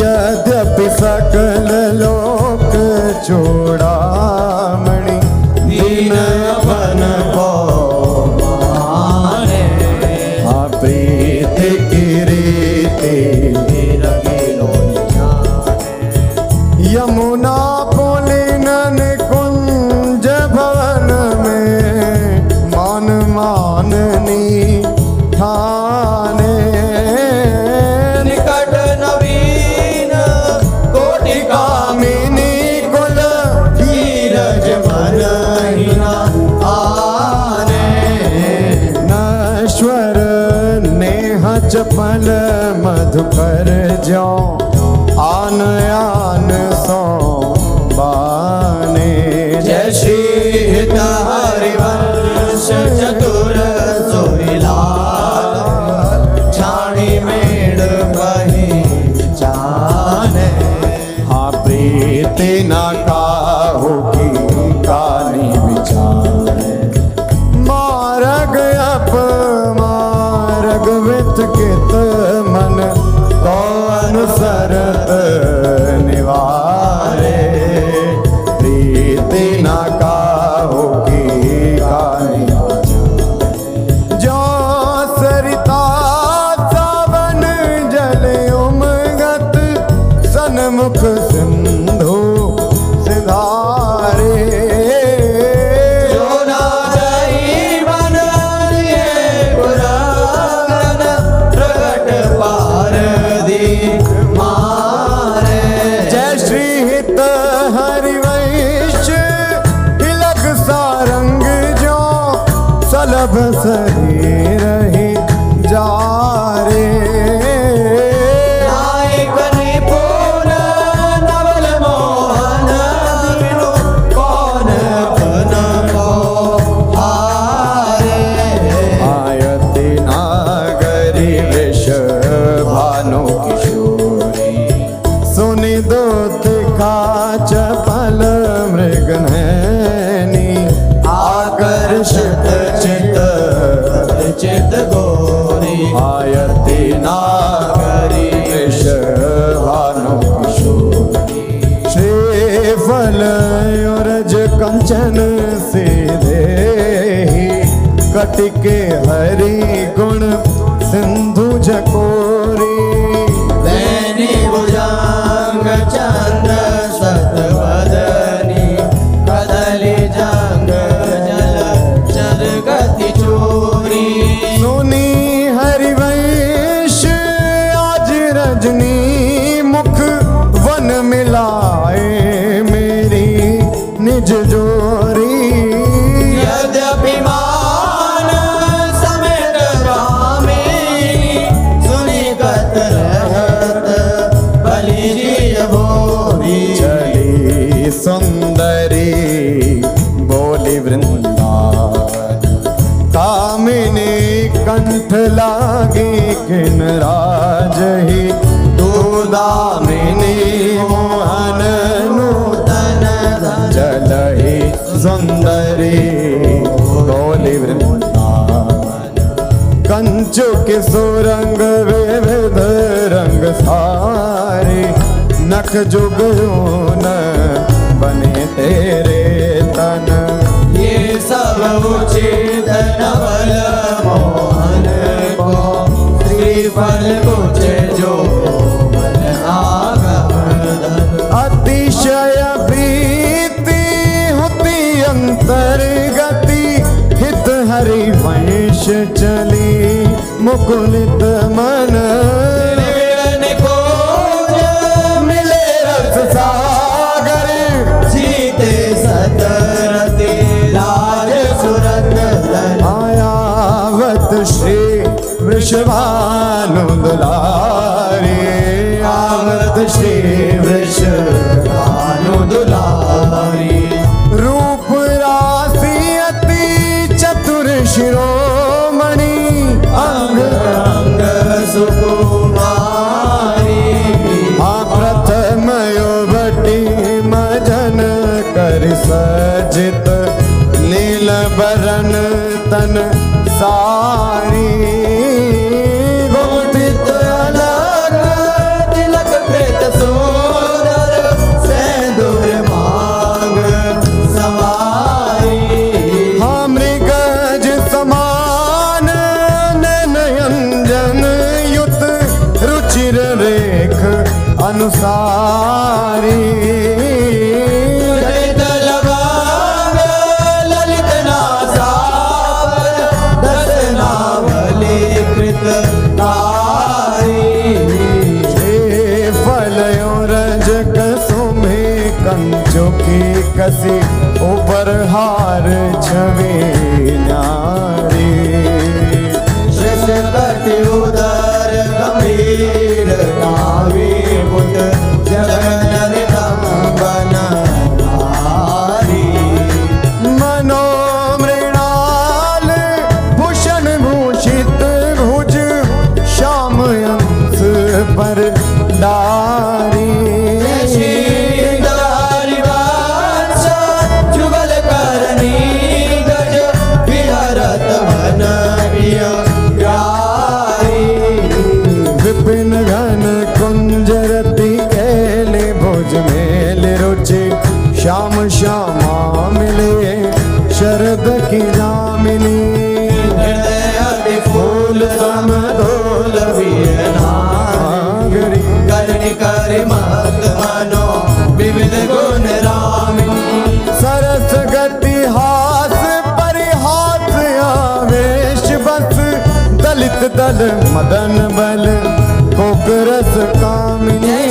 यद्यपि सकल लोक चूड़ामणि दीन अपन को माने प्रीत की रीति यमुना पुलिनन कुंज भवन में मान माननी ठाने निकट नवीन कोटि कामिनी कुल धीरज मन हिना आने नश्वर नेह चपल मधुकर जो आन आन सो बाने जय श्री हित हरिवंश चतुर सोहिलाल छाणी मेड़ बही जाने हाँ प्रीति न काहू की कानी विचारे मार्ग अपमार्ग वित कित मन तो अनुसरत निवारे प्रीति न काहू की कानी जो सरिता सावन जल उमगत सन्मुख सिंधु सिधारे जो ना जाई बन लिए पुराण प्रगट पार दी मारे जय श्री हित हरिवंश तिलक सारंग जो सलभ शरीर ही जा रे नायक निपुण नवल मोहन बिनु कौन बन को हारे आयति नागरी विष भानु किशोरी सुनि दूत का चपल मृग नैनी आकर्षित चित चित गोरी आयति नागरी विष भानु किशोरी श्रीफल युरज कंचन सीधे ही कटिके हरि गुण सिंधु झकोरी दैनी बिन राजहि दामिनी मोहन नूतन चलहि सुंदरी गौली वृंदावन कंचुक सुरंग विविध रंग सारे नख जुग न बने तेरे तन ये सब उचित नवल मोहन को श्रीफल कुछ जो अतिशय प्रीति होती अंतर्गति हित हरि वंश चली मुकुलित मन को मिले रस सागर जीते सतरते राज सुरत आयावत श्री वृषभानु दुलारी आवत श्री वृषभानु दुलारी रूप राशि अति चतुर शिरोमणि अंग अंग सुकुमारी प्रथम युवती मजन कर सजित नील बरन तन सारी गोपित अलग तिलक प्रेत सुंदर सेंदूर मांग सवारी मृगज समान नयनजन युत रुचिर रेख अनुसारी ललित लवांग ललित नासावर दर्शनावली कृत कारी फलयो रज कसुमे कंचुकी कसी ऊपर हार छवि नारी श्रेष्ठपति उदर गंभीर नावी मुद जगन बन मनोमृणाल भूषण भूषित भुज श्याम अंश पर डारी जुगल करनी गज विहरत मन विपिन घन कुंजरति केले भुज मेल रुचि श्याम श्यामा मिले शरद की जामिनी हृदय फूल समदोल नागरी करणी कर मत मनो विविध गुण रामिनी सरस गति हास परिहास आवेश बस दलित दल मदन बल कोकरस कामिनी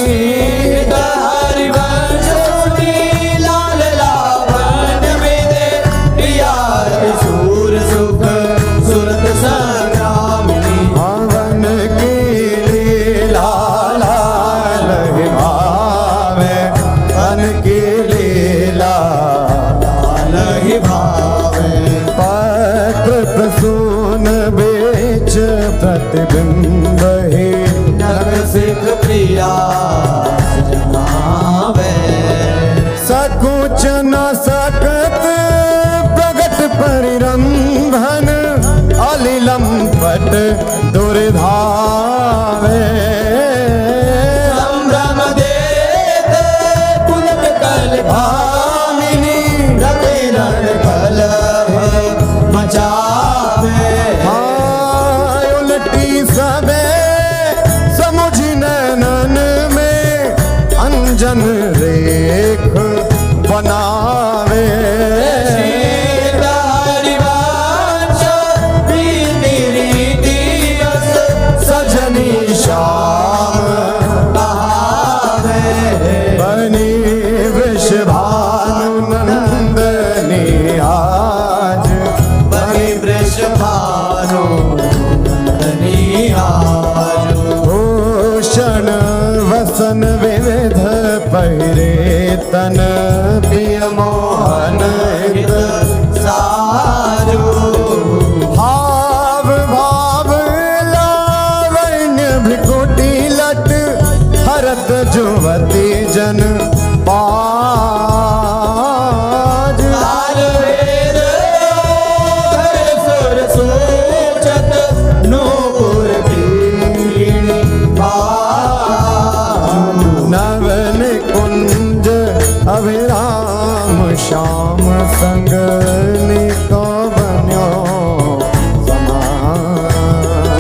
हरिवंश सुनी लाल लावण में दे प्रिया सूर सुख सुरत संग्रामिनी हवन की लीला लाल ही भावे वन की लीला लाल ही भावे पत्र प्रसून बेच प्रतिबिंब ही नग सिख प्रिया जमावे सकुच न सकत प्रगट परिरंभन अलिलम पट दुर्धावे संभ्रम देत पुलक कल भामिनी रवि रण कलह मचावे उलटी सबे समुझ नैनन में अंजन रेख बनावे सजनी श्याम बनी वृषभानु नंदनी आज बनी वृषभानु नंदनी आज भूषण वसन विविध पहिरे तन प्रिय मोहन हित सारू भाव भाव लावण्य संग निको बन्यो समान।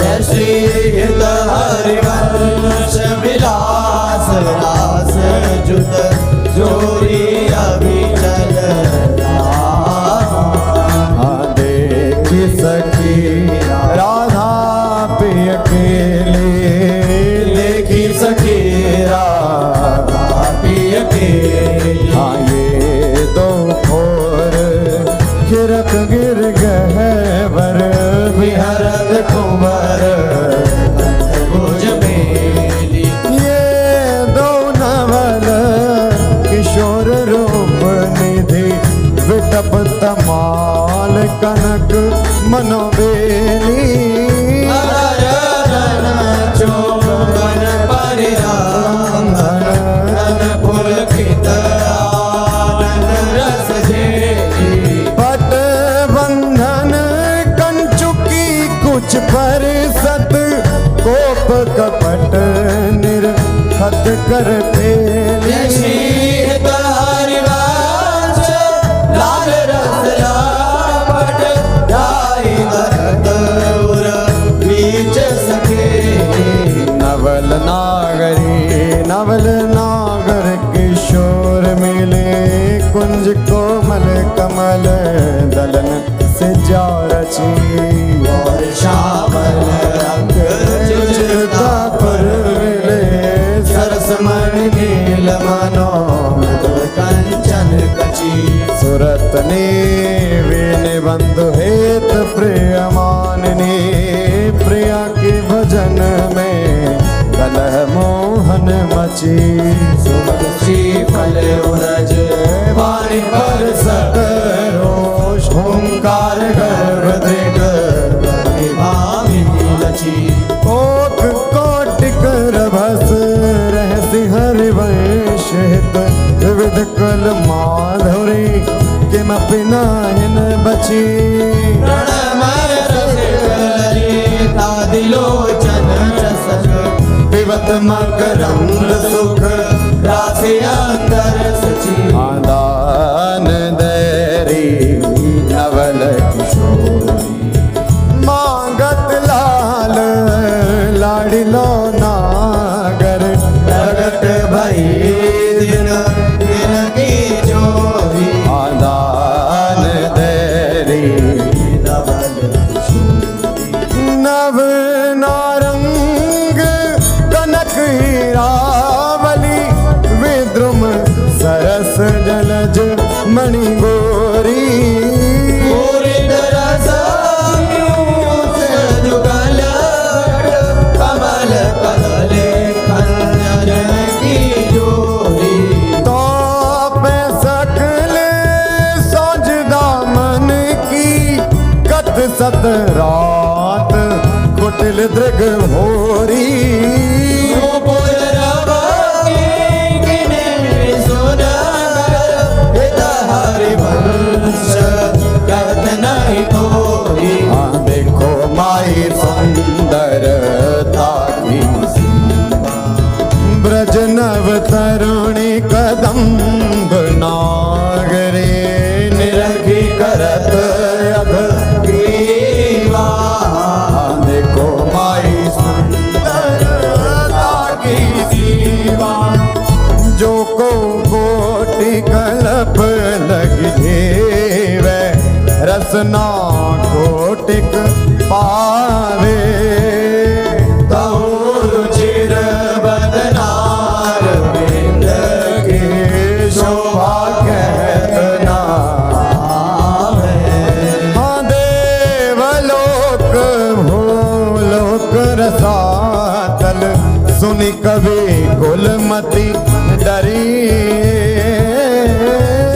जय श्री हित हरिवंश विलास रास जुत जोरी अभिचल देखी सखी राधा पिय अकेले, देखी सखी राधा पिय अकेली। हाँ ये दो खोर खिरक गिर गहवर विहरत कुंवर भुज मेली। ये दो नवल किशोर रूप निधि विटप तमाल कनक मनोबेली। धन चौबन परिरांधन धन पुलकित आनंद रस झेली। पट बंधन कंचुकी कुछ पर सत कोप कपट निर्खत कर पेली। जय श्री हित हरिवंश लाल रस लापट जाई धरत उर बीच सखे। नवल नागर किशोर मिले कुंज कोमल कमल दलन से जा रची। और श्यामल रंग चिरता पर मिले सरस मणि नील मनोहर कंचन कची। सुरत ने वीण बंधु हेत प्रिय माननी। प्रिया के भजन में कलह मोहन मची। सुमति फल उरज वाणी पर सकरोष। ओंकार गर्भ दृग भामिनी लची। कोक कोटिक रभस रहसि हरिवंश हित विविध कल माधुरी किमपि नाहिन बची। प्रणमय रसिकललिता दिलोचन रसक पिबत मकरंद सुख राशि अंतर सची। आदान दैरी नवल किशोरी मांगत लाल लाडिलो नागर। प्रगट भई दिन दिन की जोरी। आदान दैरी नवल नव नारंग कनक हीरावली विद्रुम सरस जलज मणि गोरी। पूरित रस पीयूष जुगल कमल कदले खंजन की जोरी। तो पे सकल सोज दामन की कत सत रात कुटिल दृग होरी। रूपुर रवि किने सुनगर हित हरिवंश कहत नहीं कोई। हाँ देखो माई सुंदरता की सीमा। ब्रज नव तरुणी कदम्ब नागरे निरखी करत अघ ग्रीवा। हाँ देखो माई सुंदरता की सीमा। जो को कोटि कल्प लग जेवे रसना कोटिक पावे। रुचिर बदनार बिंद के शोभा कहत नावे। हाँ देवलोक भूलोक रसातल सुनि कवि कुलमति डरी।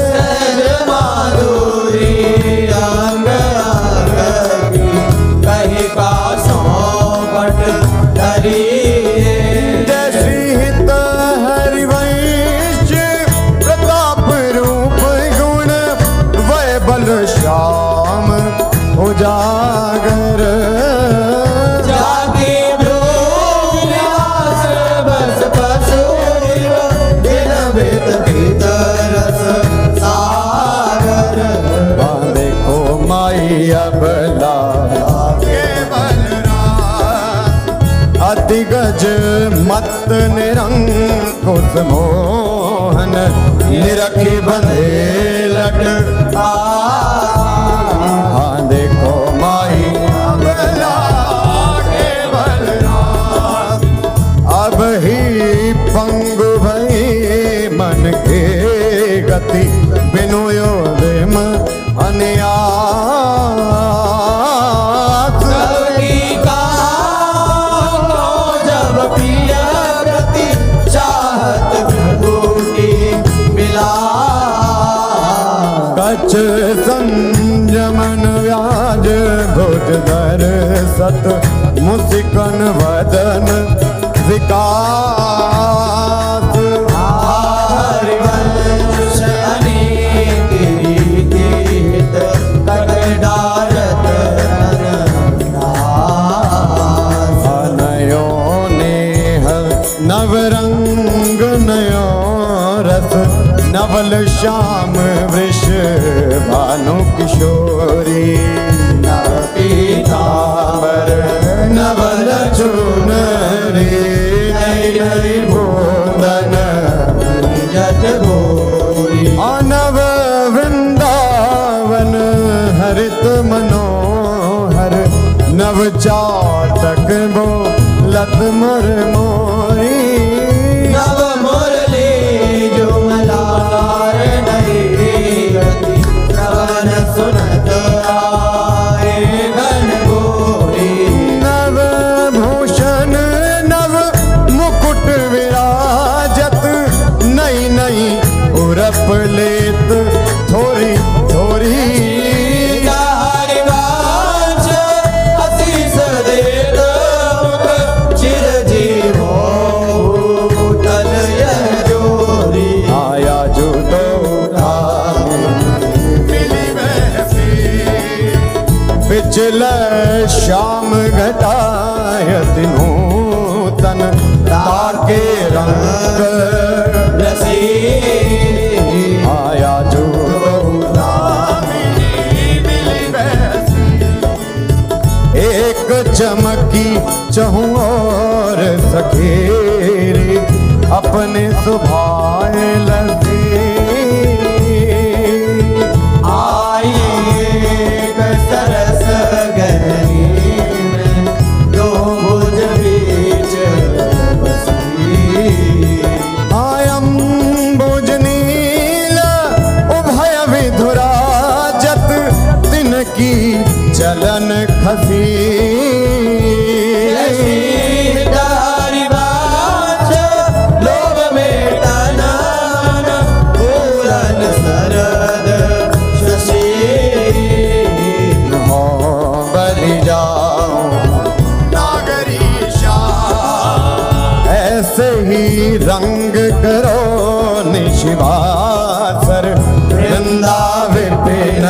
सहज माधुरी अंग अंग की कही का सौपट धरी। जय श्री हित हरिवंश प्रताप रूप गुण वै बल श्याम उजागर। जाति भ्रूविलास बस पशु दिन वेद दिग्गज मत निरंकुश मोहन निरखी बंधे लट हाँ देखो माही अबला केवल अब ही पंगु भई मन के गति बिनु योदिम अन्यास कवि का जब प्रिय प्रति चाहत विभूति मिला कछ संयमन व्याज भुज धर सत मुस्कन वदन विकास हरिवंश अनेक रीति हित तट डारत दास। नयो नेह नवरंग नयो रस नवल श्याम वृष भानु किशोरी नव पीतांबर नवल चुनरी नई नई भोदन जट गोरी नव वृंदावन हरित मनोहर नव चाटक बो लत मर मोरी नव मुरली जो मलार नहीं गति श्रवण सुनत आए गण गोरी नव भूषण नव मुकुट विराजत नई नई उरप लेत थोरी थोरी हरिवंश आशीष देत मुख चिर जीवो भूतल यह जोरी आया जो दो मिली वैसी पिछले श्याम घटायत नूतन ताके रंग रसी आया जो एक चमकी चहु और सखेरी अपने सुभाए लसी आए सरस गहरी में दो भुज बीच बसी आयम बुजनील उभय विधुराजत तिनकी चलन खसी हरिवंश लोभ में टनन पूरन सरद शशि हो बलि जाओ नागरीशा ऐसे ही रंग करो निशिवासर वृंदा विपिन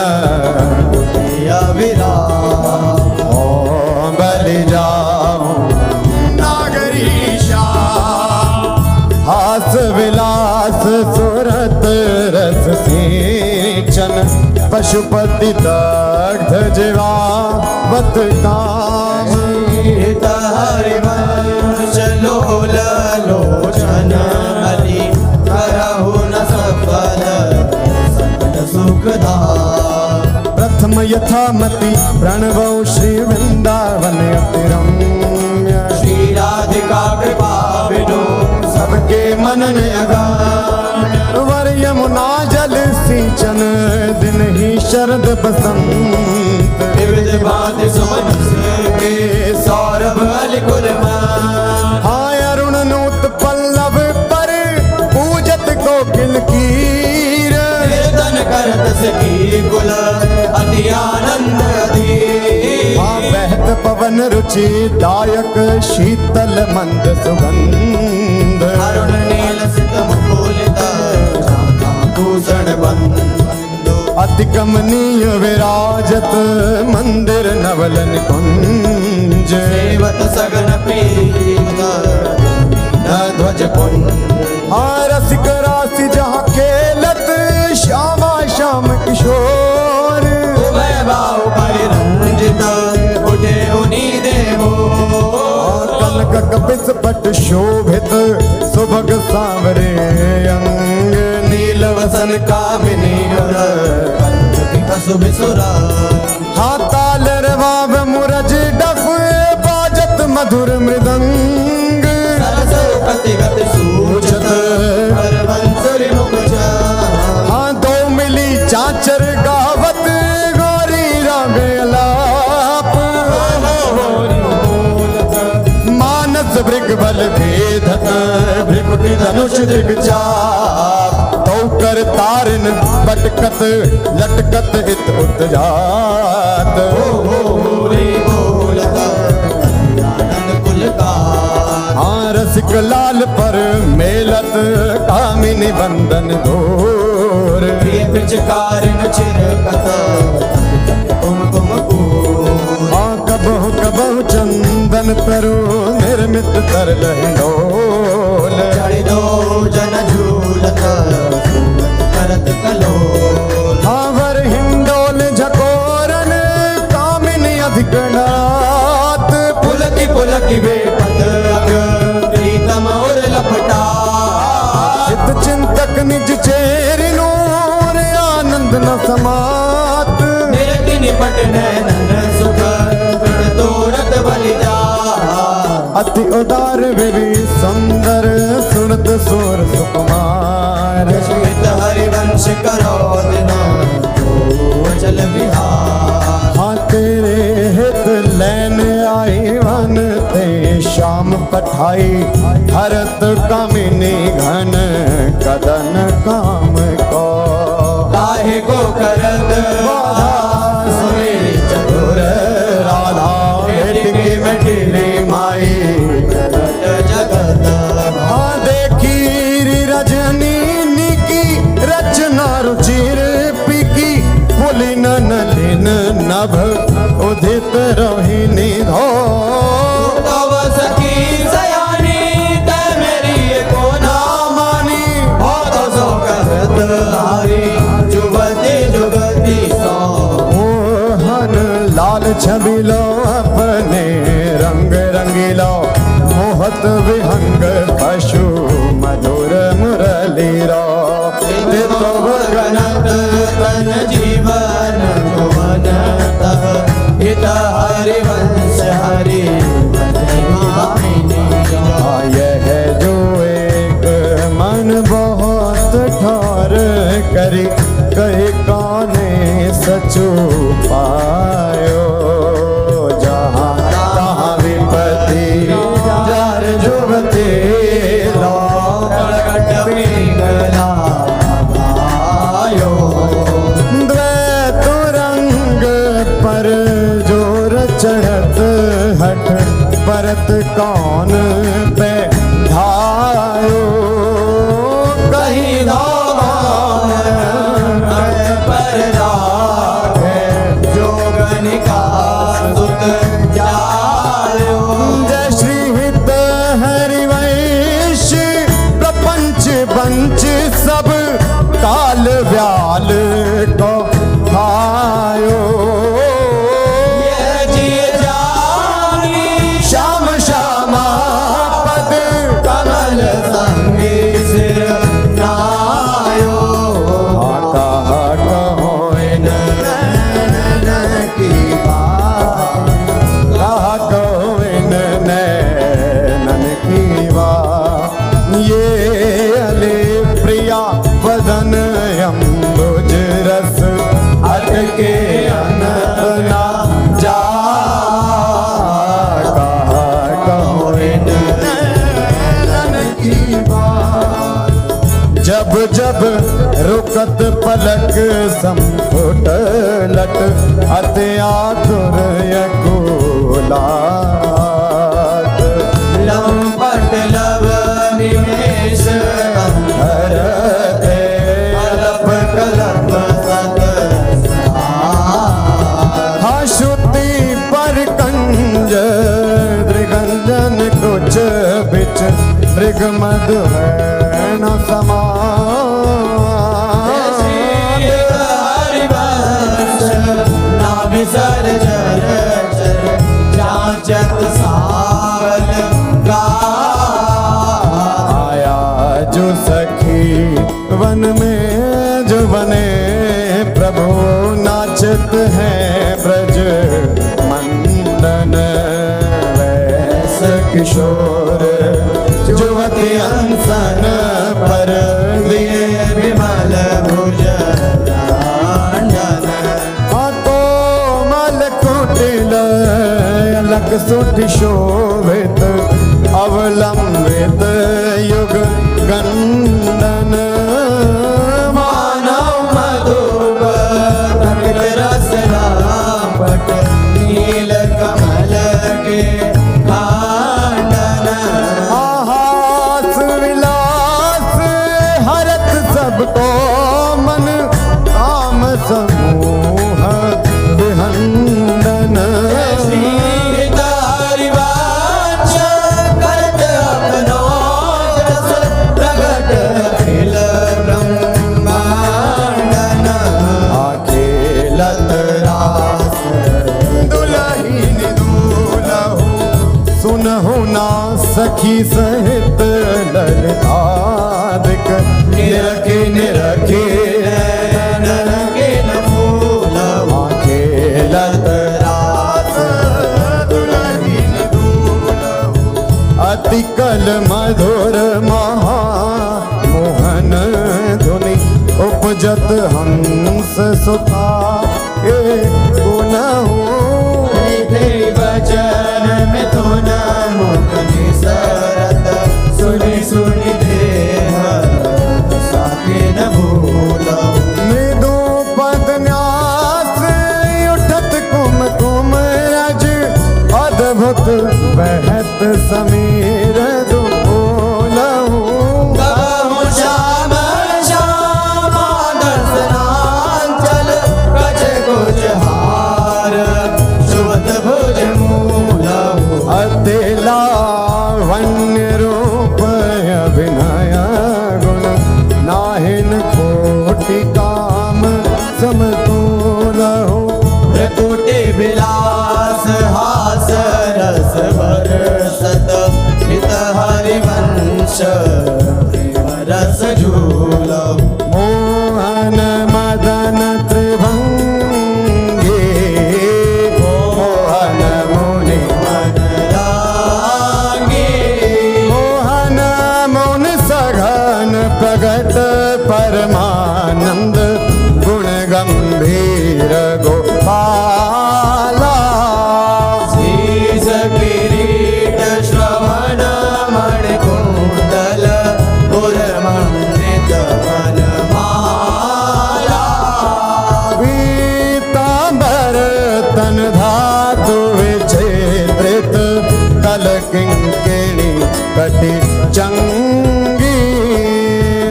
विराम ओ बलि जाओ नागरीशा हास विलास सुरत रस सिंचन पशुपति दग्ध जीवावत काम हरिवंश लोल लोचन हरि करहु न सफल सकल सुखदा प्रथम यथामति प्रणवौ श्री वृंदावन अतिरम्य श्री राधिका कृपा बिनु सबके मनन अगाम्य वर यमुना जल सिंचन दिन ही शरद बसंत विविध भांति सुमन के सौरभ अलिकुल हाय अरुण नूत पल्लव पर पूजत कोकिल कीर कीर्तन करत सखी कुल अति आनंद अधीर हाँ बहत पवन रुचि दायक शीतल मंद सुगंध अरुण नील सित मुकुलित भूषण बंधु अति कमनीय विराजत मंदिर नवलन कुंज सेवत सगन प्रीत न ध्वज पुंज हाँ रसिक राशि जहाँ खेलत श्यामा श्याम किशोर उभय बाहु परिरंजित उठे उनी देवो कनक कपिल बस पट शोभित सुभग सांवरे अंग नील वसन कामिनी सुरा हाँ ताल रवाब मुरज डफ बाजत मधुर मृदंग कति गति सूचत हरवंसरी मुख हाँ दो मिली चाचर गावत गोरी रागे अलाप मानस भृग बल भेदत भृकुटी धनुष दिग्चाप तो कर तारन बटकत लटकत इत उत जात हाँ रसिक लाल पर मेलत कामिनी बंदन घोर पिचकारिन चिरकत कुमकुम हाँ कबहु कबहु चंदन तरु निर्मित कर लहिडोल चढ़ी दो जन झूलत करत कलो हाँ वर हिंडोल झकोरन कामिनी अधिक नात पुलकी बेपत अग प्रीतम और लपटा चित चिंतक निज चेर नूर आनंद न समात निरति निपट नैनन सुख तृण तोरत बलि जा अति उदार विधि सुंदर सुनत सुर सुकुमार श्वेत हरिवंश करो दिन चल बिहार हाँ तेरे हित लैन आई वन ते शाम पठाई हरत कामिनी घन कदन काम को काहे को करत सुमेरी चतुर राधा भेटकी मटिली माई जगत हाँ देखी रजनी की रचना रुचिर पिकी फुली नलिन नभ उदित रोहिणी धो तव सखी सयानी ते मेरी को ना मानी हो तो सो करत हारी जुगती जुगती सो मोहन लाल छबिलो अपने रंग रंगीलो मोहत विहंग पशु मधुर मुरली रो तो गणत तन जीवन भुवन तह हित हरिवंश हरि यह जो एक मन बहुत ठोर करी कही काने सचु पायो जहाँ तहाँ विपत्ति जार जुबते लो द्वैत रंग पर जोर चढ़त हट परत कौन पे धायो कहीं पर राखे जोगनिका सुत जायो जय श्री हित हरिवंश प्रपंच पंच सब काल व्याल को खायो ये जिय जानी श्याम श्यामा पद कमल संगी सिर नायो कहा कहो इन की बात कहा कहो इन नैनन की बात ये अले प्रिया वदन अम्बुज रस अट के अनंत ना जा कहा कहो इन नैनन की बात जब जब रुकत पलक संफुट लट अति आतुर यकुलात लंपट लव निमेश हरते कलप कलप सत हाँ श्रुति पर कंज दृगंजन कुछ बिच मृग मधु है न समा हरिवंश नाभिसर जर चर जाचत सावल गा जो सखी वन में जो बने प्रभु नाचत हैं ब्रज मंडन वैस किशोर जुवती अनसन पर दिए विमल भुज कोमल कुटिल अलग सुठ शोभित अवलंबित युग गंडन मानव मधुप तमिल रस रापट नील कमल के कांडन आहास विलास हरत सबको मन काम समूह विहंडन सखी सहित ललितादिक निरखे निरखे नरके न फूल खेलत रास दुलहीन दूलहु अति कल मधुर महा मोहन धुनि उपजत हंस सुता ये गुनहु वचन में तो न मुकनि सरत सुनि सुनि देह साके न भूलो मृदु पद न्यास उठत कुम कुम अज अद्भुत बहत समीर दुलहु कहूँ श्याम श्यामा दर्शनांचल कछ कुछ हार सुवत भुज मूलहु अति लावण्य रूप अभिनय गुण नाहिन कोटि काम समतुलहु प्रकुटि विलास हास रस बरसत हित हरिवंश प्रेम रस झूलहु मोहन मदन त्रिभंगी मोहन मुनि मन लागे मोहन मुन सघन प्रगट परमानंद गुण गंभीर गोपाला शीश किरीट श्रवण मणि कुंडल पुरमंडित वनमाला पीतांबर तन धातु विचित्रित कल किंकिणी कटि चंगी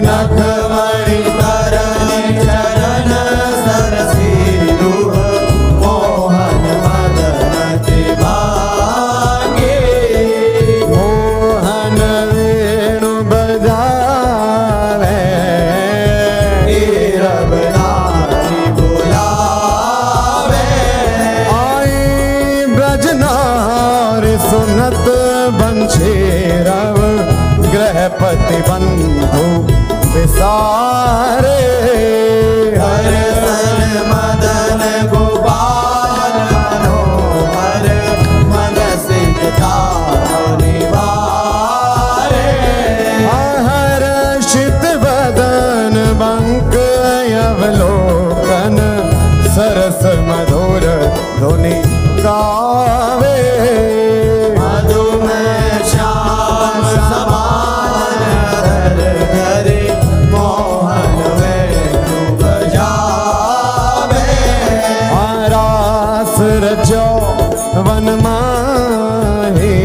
नख मणि तरनि चरण सरसी दुह मोहन मदन त्रिभागे मोहन वेणु बजावे नीरव नारी बुलावे आई ब्रजनार सुनत बंशीरव गृहपति बंधु विसारे हरसन मदन गोपाल मनोहर मन सिद्धा निवारे हर्षित बदन बंक अवलोकन सरस मधुर धुनि गावे मधुमेह श्याम समान हर घरे मोहन वेणु बजावे रास रचो वन माही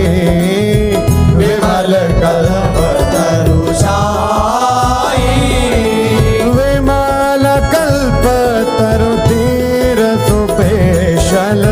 विमल कल्प तरुषाई विमल कल्प तरु तीर सुपेशल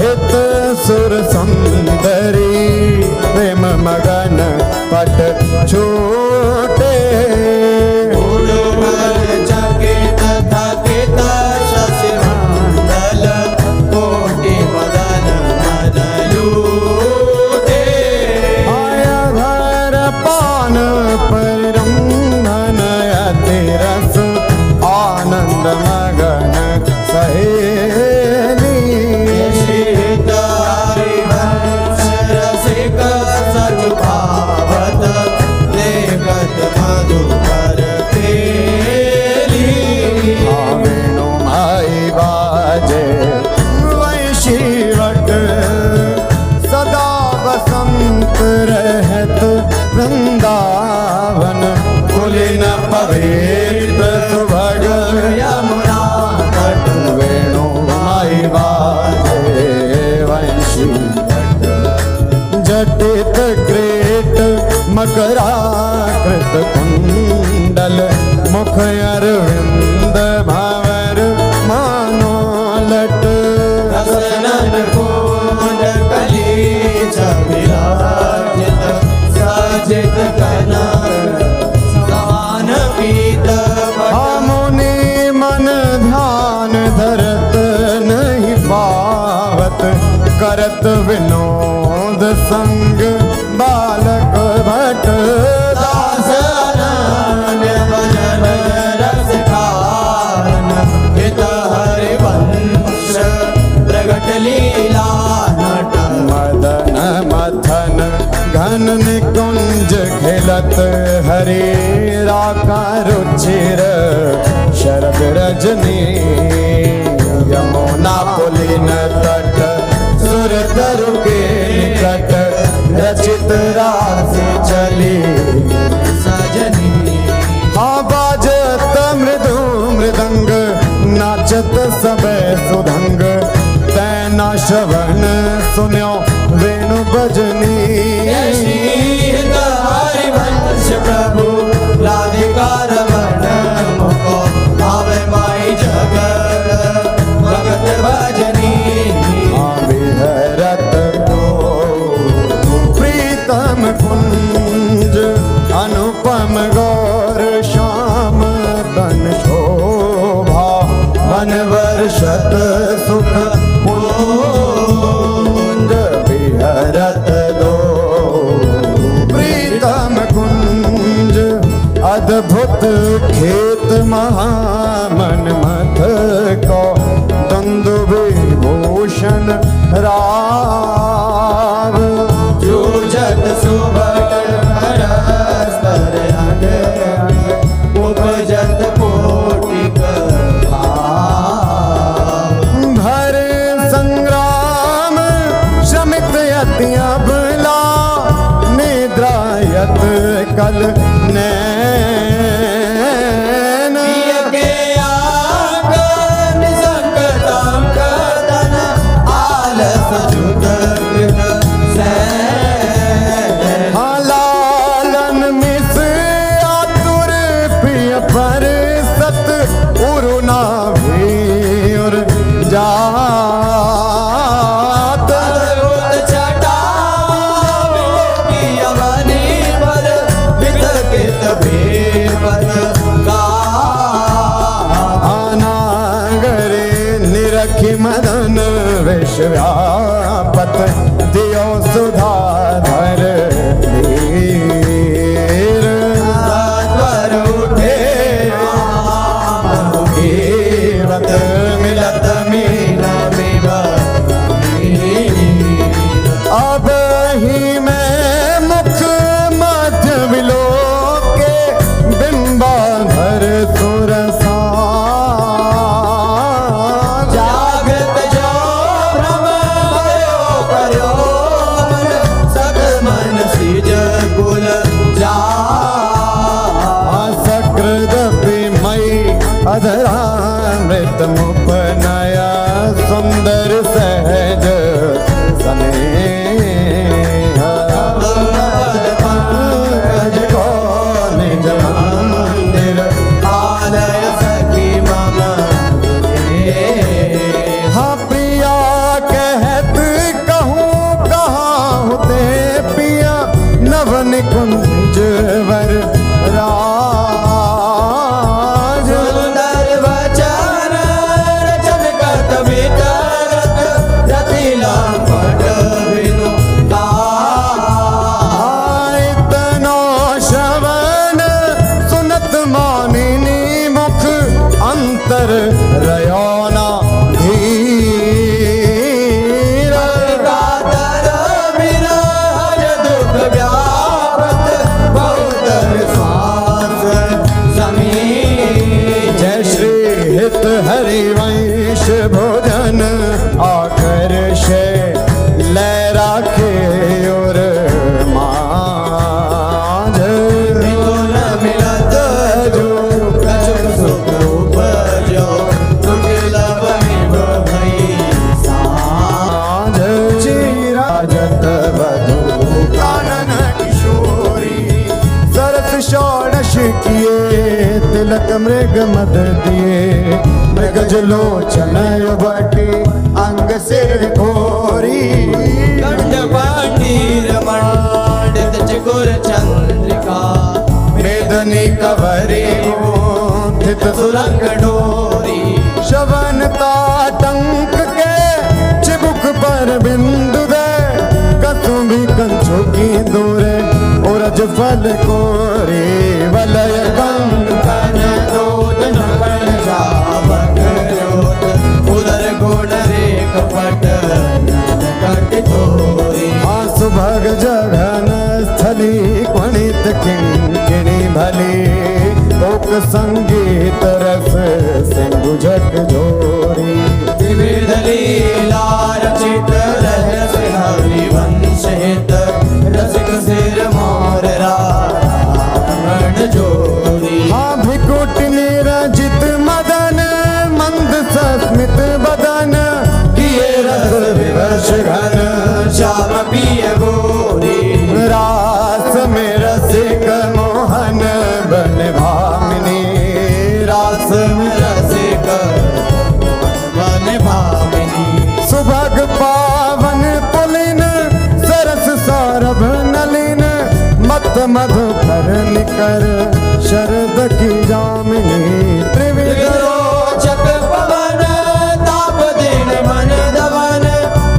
सहित सुर सुंदरी प्रेम मगन पट छूटे चकित थकित शशि मंडल कोटि मदन मद लूटे आया भर पान परिरंधन अति रस आनंद मगन सहेली शीत हरिवंश रसिक सच भावत देखत मधुकर पेली वेणु माई बाजे वैशीवट सदा बसंत रहत वृंदावन पुलिन पवित्र सुभग यमुना तट वेणु माई बाजे वैशीवट जटित ग्रेट मकराकृत कुंडल मुख अरविंद भंवर मानोलट रसनन कुंज कली विराजित सजित कनक सान पीत मुनि मन ध्यान धरत नहीं पावत करत विनोद संग बालक भट दास अनन्य भजन रस कारण हित हरिवंश प्रगट लीला नट मदन मथन घन निकुंज खिलत हरे राका रुचिर शरद रजनी यमुना पुलिन तट सुर तरु के निकट रचित राशि चली सजनी बाजत मृदु मृदंग नाचत सबे सुधंग तैना श्रवण सुन्यो वेणु बजनी हित हरिवंश प्रभु राधिका रमण मुको भावे माई जगत भगत भजनी विहरत प्रीतम कुंज अनुपम गौर श्याम तन शोभा वन वर्षत सुख पुंज विहरत दो प्रीतम कुंज अद्भुत खेत महामन मथ को दंदु विभूषण राव जूझत सुभग परस्पर अंग उपजत कोटिक भाव भर संग्राम श्रमित यति अबला निद्रायत कल नैन प्रिय के आंगन संकटांक धन आलस जुत कृत सैन लालन मिस आतुर प्रिय पर सत उरुना भीर जात अद्भुत छटा की अवनी पर वितकित भीपत का अनागरे निरखि मदन विश्व्यापत दियो सुधाधर धीर तत्पर उठे जीवत मिलत मीन अब ही मैं मुख मध्य विलोके बिंबाधर सुरसा जागृत जो भ्रम भयो करो मन सक मन सिज कुल जा सकृदपि मयि अधरामृत मुपनया सुंदर सहज स्नेह पंकज को निज मंदिर आलय सखी मम हाँ प्रिया कहत घट बिनु इतनो श्रवण सुनत मानिनी मुख अंतर रयो ना धीर कातर विरह दुख व्यापत बहुत विश्वास समीर जय श्री हित हरिवंश भोजन आकर्षे ले राखे और मांझ मिथुन मिलत जो कछुक सुख उपजो दुर्लभ में भई साँझ चिराजत वधु कानन किशोरी सरस षोडश किए तिलक मृग मद दिए मृगज लोचन बटी अंग सिर घोरी कंठ पाटीर मंडित चकोर चंद्रिका वेदनी कवरी थित सुरंग डोरी शवन ताटंक के चिबुक पर बिंदु दे कसुंभी कंचो की दूरे उरज फल कोरे वलय कंकन दूत नकन जावक जोत उदर गुण रेख पट कट तोरी सुभग जघन स्थली क्वणित किंकिणी भली लोक संगीत रस सिंधु झक झोरी विविध लीला रचित रहस्य हरिवंश हित रसिक सिर मोर रावण जोरी भिकुट निरजित मदन मंद सस्मित बदन किए रस विवश घन श्याम पिय गोरी रास में रसिक मोहन बन भामिनी रास में रसिक वन भामिनी सुभग पावन पुलिन सरस सौरभ नलिन मत मधुकर निकर शरद की जामिनी त्रिविध रोचक पवन ताप दिन मन दवन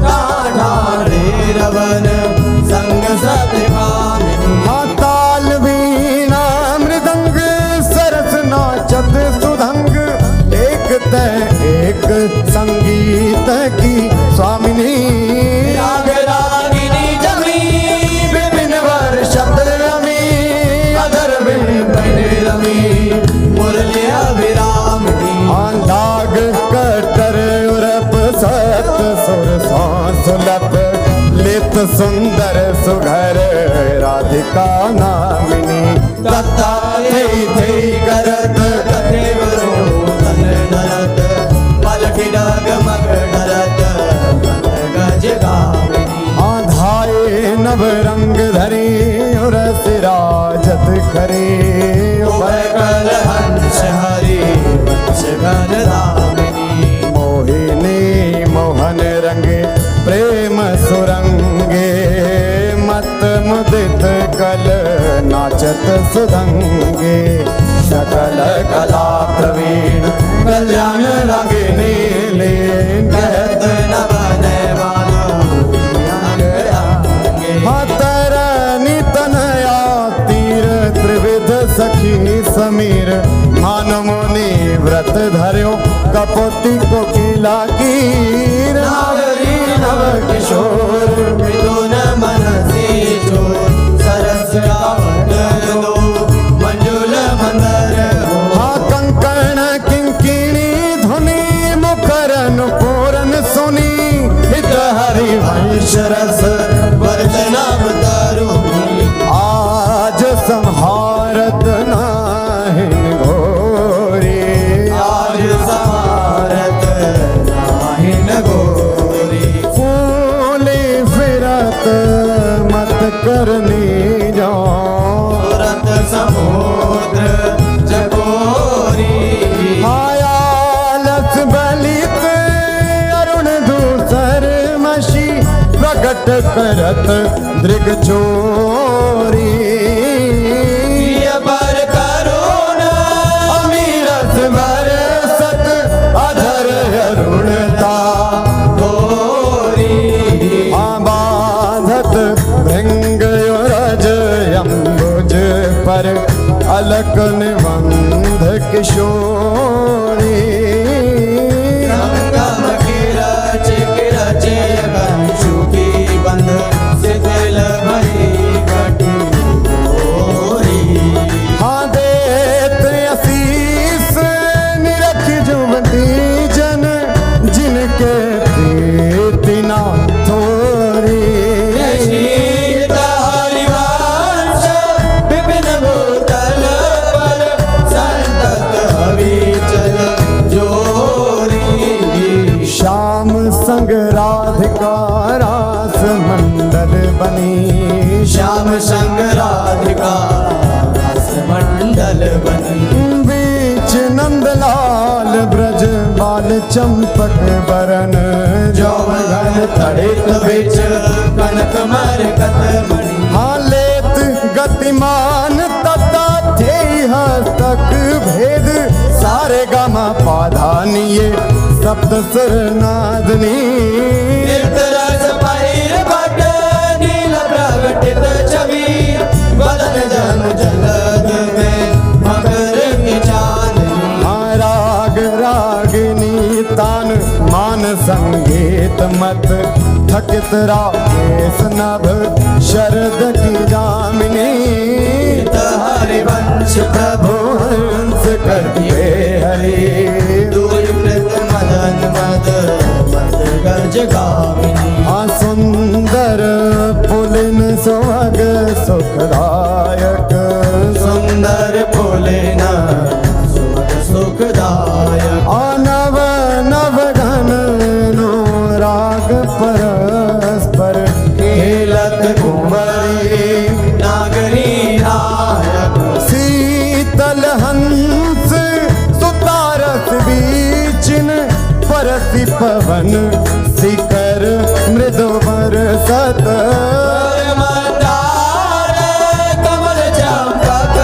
ठाठारे रवन संग सत्य कामिनी ताल वीणा मृदंग सरस नाचत सुधंग एक तय एक संगीत की स्वामिनी राग रागिनी जमी विपिन वर्षत रमी अधर विपिन रमी मुरली अभिरामिनी लाग कटर उरप सत सुर सुलभ लित सुंदर सुघर राधिका नामिनी दत्ता थे करत कथेवरो तन नरत पलक डाग मग डरत गज गामिनी आधाए नव रंग धरी उर सिराजत करे उभय कल हंस हरि वंश घन रामिनी मोहिनी मोहन रंगे प्रेम सुरंगे मत मुदित कल नाचत सुदंगे सकल कला प्रवीण कल्याण रंगिनी लीन कहत न बने वालो अंग अंगे तरनी तनया तीर त्रिविध सखी समीर मान मुनि व्रत धर्यो कपोती को किला कीर नागरी नव किशोर मिथुन मनसी चोर सरस कावट दो मंजुल मंदर हो कंकण किंकिणी धुनी मुखरन पूरन सुनी हित हरि वंश रस वर्तनम तरुणी आज संहारत नाहिन घोरी आज समारत नाहिन गोरी फूली फिरत मत करनी जो तुरत समुद्र जगोरी आयालस बलित अरुण दूसर मशी प्रकट करत दृग चोरी प्रिय पर करुण अमीरस बरसत अधर अरुणता गोरी कर अलक निबंध किशोरी संगम की रचे कंशु की बंध शिथिल भरी कटोरी। हाँ देत असीस निरख जुमती जन जिनके प्रीति ना थोरी। शीत हरिवंश विपिन भूतल पर संतत अविचल जोरी। श्याम संग राधिका रास मंडल बनी श्याम संग राधिका रस मंडल बनी। बीच नंदलाल ब्रज बाल चंपक बरन जौवन तड़ित बिच कनक मरकत मणि। हाँ लेत गतिमान तता थे हस्तक भेद सारे गामा पाधानिये सप्त सुर नादनी। रस पहिर भट नील प्रगटित छवि बदन जन जलद में मकर की चांदनी। हाँ राग रागिनी तान मान संगीत मत थकित राकेश नभ शरद की जामिनी। हरिवंश प्रभु हंस करके हरि दूरीकृत मदन मद मद गज गामिनी। हाँ सुंदर पुलिन सुहाग सुखदायक सुंदर पुलिन सुख सुखदायक। नव नव घन नो राग परस्पर खेलत कुंवरी नागरी नायक। शीतल हंस सुतारस बीचिन परसी पवन शिखर मृदु बरसत। मंदार कमल चंपक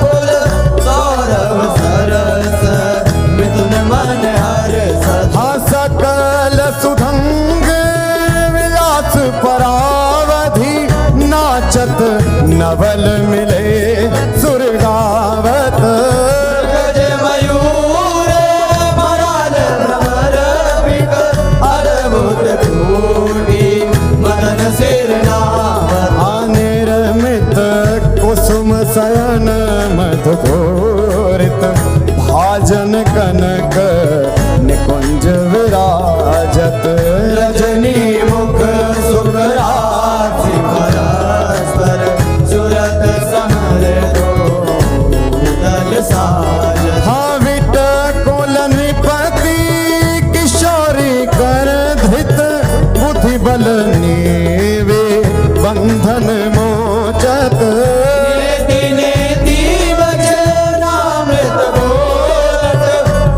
फूल सौरभ सरस मिथुन मन हर्षत। हाँ सकल सुधंग विलास परावधि नाचत नवल मिले सुर गावत। गज मयूर मराल भ्रमर बिक अद्भुत कोटि मदन सिर नावत। निर्मित कुसुम शयन मधुकोरित भाजन कनक निकुंज विराजत। रजनी मुख सुखरासि परस्पर सुरत समर दो दल साजत। हाँ विट कुल नृपति किशोरी कर धृत बुद्धि बल नीवे बंधन मोचत। नेति नेति वचनामृत बोलत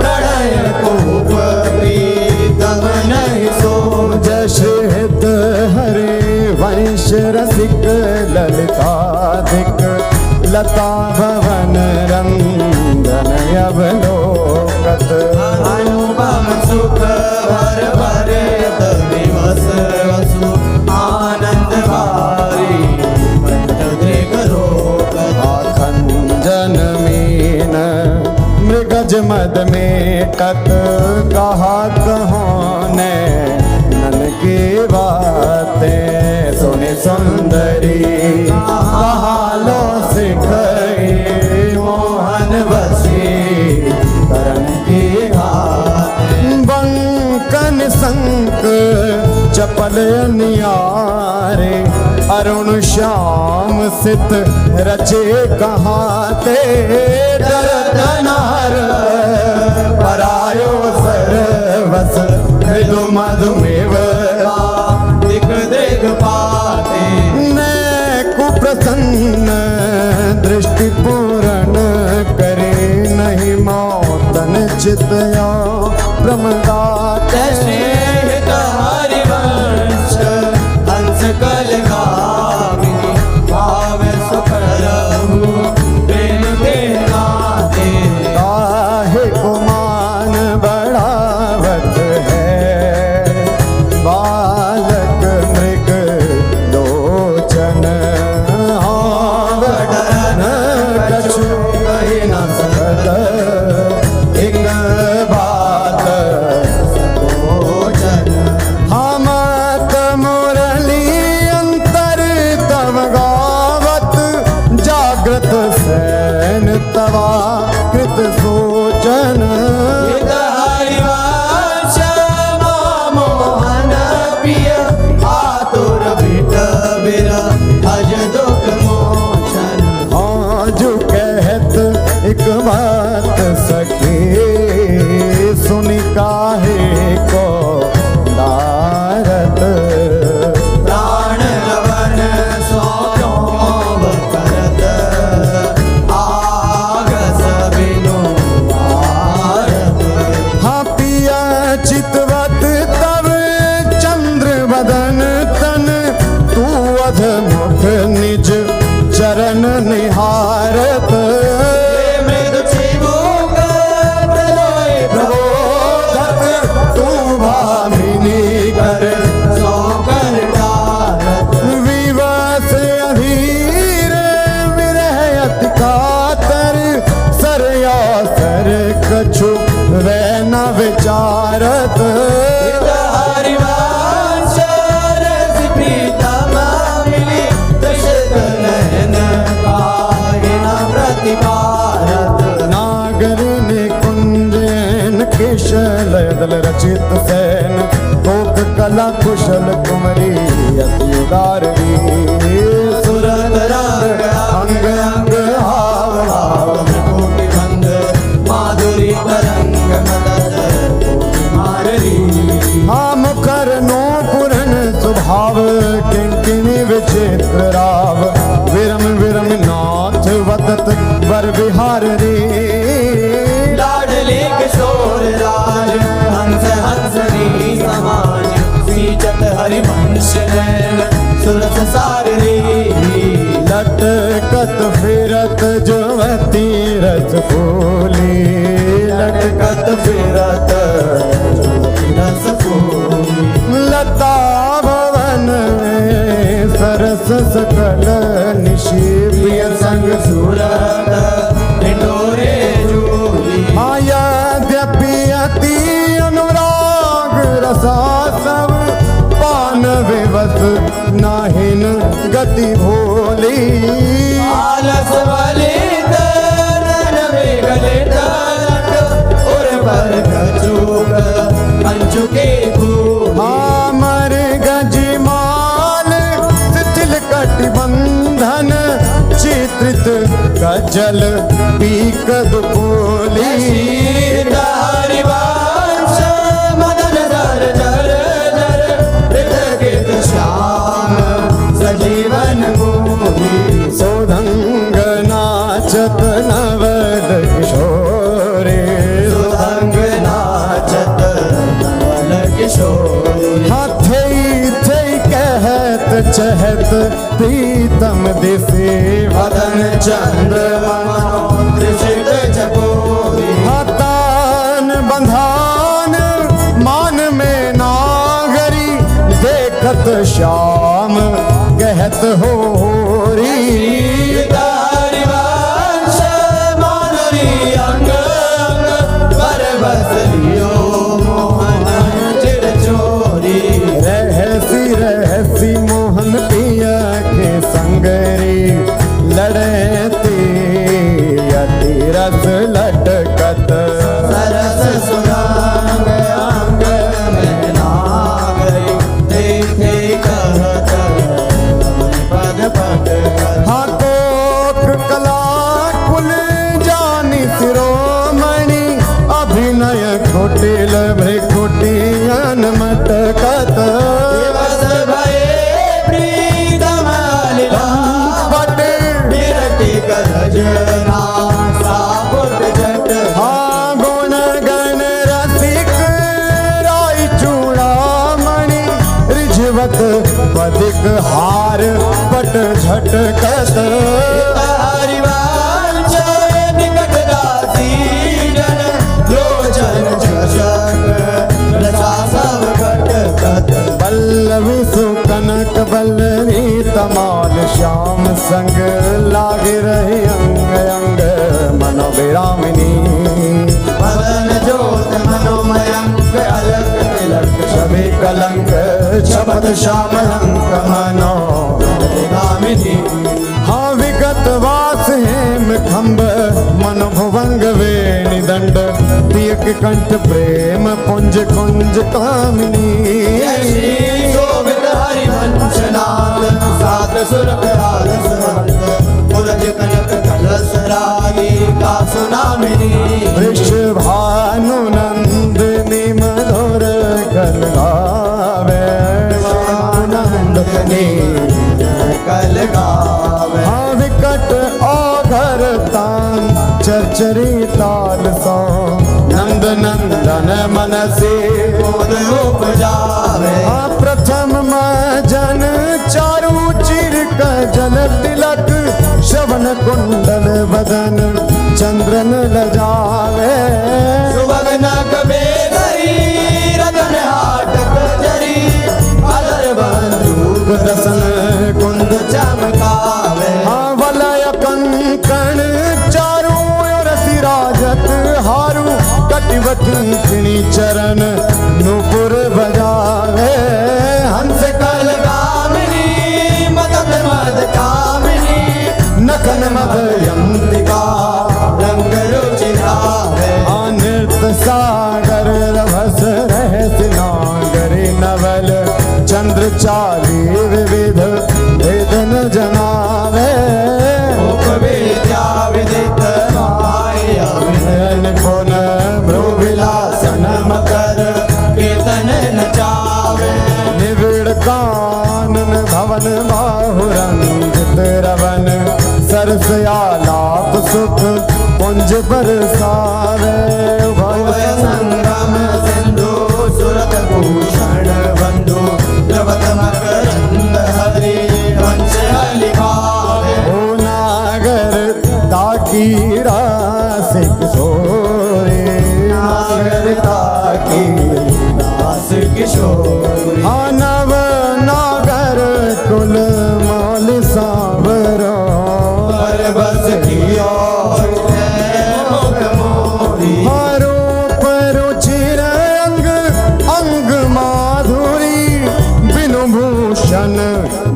प्रणय कूप प्रीतम नहीं सोचत। जश हित हरे वंश रसिक ललिताधिक लता भवन रंदन अवलोकत। अनुपम सुख भर भरे दिवस वसु आनंद भारी पंच दृग रोकत। खंजन मीन मृगज मद में कत कहा कहोने नन की बातें सुनि सुंदरी कहालो सिखई मोहन बसी करण की घात। बंकन संक चपल नियारे अरुण श्याम सित रचे कहाते। डरत नार परायो सरवस मृदु मधुमेव दिख दृग पाते। मैं कुप्रसन्न दृष्टि पूर्ण करे नहीं मौतन चितया प्रमदाते। श्रेष्ठ हरिवंश हंस कल गामिनी भाव सुख रहु प्रेम के नाते। काहे गुमान बढ़ावत है बालक मृग लोचन। हाँ मुख निज चरण निहारत मृदु चिबुक प्रबोधक तू भामिनी कर सौकर डारत विवश अधीर विरह अति कातर सरया सर कछु वै न विचारत हरिवंश रस प्रीतम मिली दशरथ नयन काहे न प्रतिपारत नागर ने कुंजन केशल दल रचित सैन कोक कला कुशल कुमरी अति उदार सुरत रंग अंग अंग हाव हाव कोटि बंद माधुरी तरंग मदद कोटि माररी हाँ मुखर नो पुरन स्वभाव किंकिणी विचित्र राव विरम विरम नाथ वदत वर विहार रे लाडले किशोर राज हंस हंसनी समाज सीचत हरिवंश नैन सुरस सार रे लटकत फिरत जुवती रस फूली लटकत फिरत रस फूली लता भवन में सरस सकल निशि प्रिय संग सूरत निटोरे जूली यद्यपि अति अनुराग रसा सब पान विवश नाहिन गति भोली आलस वलित नन विगलित लट उर पर कचूक अंचुके खूब अमर गजमाल शिथिल कटिबंधन चित्रित कजल पीक दुपोली हरिवंश मदन दर जर जर कृत श्याम सजीवन मोही सोधंग नाचत नवल किशोरे सुरंग नाचत नवल किशोरी हाथे थे कहत चहत प्रीतम दिसे वदन चंद्रमा त्रिशित चकोरी हतान बंधान मान में नागरी देखत श्याम कहत होरी हरिवंश माधुरी अंग अंग पर बस लियो मोहन चिर चोरी रहसी रहसी मोहन पिया के संगरी लड़ते अति रस लटकत सरस सुरंग अंग में नागरी देखे कहत पद पद हाँ कोक कला कुल जानी शिरोमणि अभिनय कुटिल भ्रिकुटियन मटकत दिवस भये प्रीतम लीला बट विरति करजना सापुट जट हाँ गुण गण रसिक राई चूड़ामणि रिझवत पदिक हार पट झटकत हरिवंश निकट दासी जन लोचन चषक रसा सब घटकत पल्लवी सुकनक बल्लरी तमाल श्याम संग लाग रही अंग अंग मनोविरामिनी मदन ज्योत मनोमयंक अलक तिलक छवि कलंक छपत श्याम अंक मनो गामिनी हाँ विगत वास हेम खम्ब मन भुवंग वेणि दंड तियक कंठ प्रेम पुंज कुंज कामिनी शोभित हरिवंश नाद सात सुर कराल सुरंग पुरज कनक कलश रागी का सुनामिनी वृषभानु नंदिनी मधुर कल गावे नंदनी कल गावे हाँ विकट औघर तान चरचरी ताल सो नंद नंदन मन से बोध उपजावे हाँ प्रथम मजन चारु चिर मन कुंडल बदन चंद्रन लजावे सुभग नग बेधरी रतन हाटक जरी अलर बंदूक दसन कुंद चमकावे हाँ वलय कंकण चारू और सिराजत हारू कटिवती किणी चरण नूपुर बजावे हंस कल कामिनी मदद मद कामिनी नखन मदयंतिका रंग रुचिरावे नृत्य सागर रभस रहस नागरी नवल चंद्र चाली विविध वेदन जनावे विद्या विदित नयन कोन विलासन मकर कीर्तन नचावे निविड़ कानन भवन बाहुरंगित रवन सरस आलाप सुख पुंज बरसावे भय संगम सिंधु सुरत भूषण बंधु द्रवत मकरंद हरि वंश लिखावे ओ नागर ताकी रासिक सोरे नागर ताकी दास किशोरी नव नागर कुल मौल सावरो पर बस कियो हरो परो चिर अंग अंग माधुरी बिनु भूषण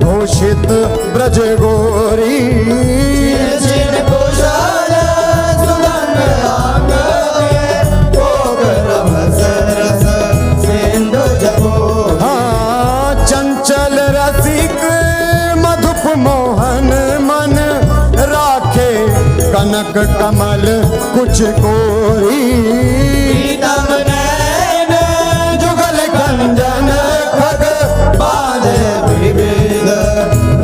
भूषित ब्रज गोरी चिर कुशल सुगंध अंग रस रस सिंधु जपो चंचल रसिक मधुप मोहन मन राखे कनक कमल कुछ कोरी प्रीतम नैन जुगल कंजन खग बांधे विविध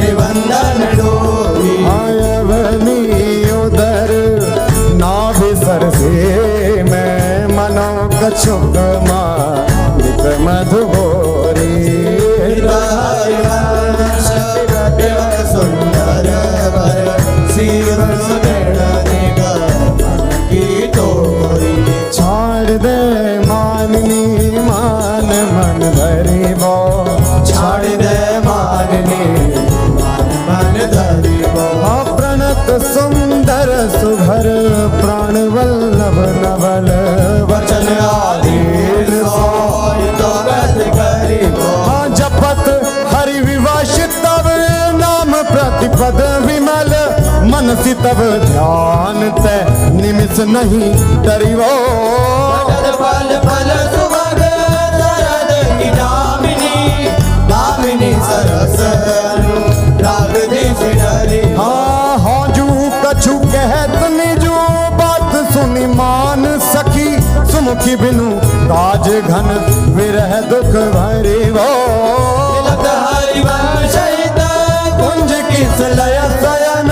निबंधन डोरी आयवनी उदर नाभि सरसे में मनो कछुक मालिक मधुगोरी हरिवंश सुंदर वर सीर सुगण निगम की तोरी छाड़ दे माननी मान मन भरी बो छाड़ दे माननी मन धरी बो प्रणत सुंदर सुभर प्राण वल्लभ नवल वचन आधीन सोई तो गत करी बो जपत हरि विवश तब नाम प्रतिपद विमल मन सी तब ध्यान ते निमिष नहीं डरिवो फल फल सुभग शरद की दामिनी दामिनी सरस राग देश डरी हाँ जू कछु कहत निजो बात सुनी मान सखी सुमुखी बिनु काज घन विरह दुख भरी वो तिलक हरिवंश कुंज किस लय सयन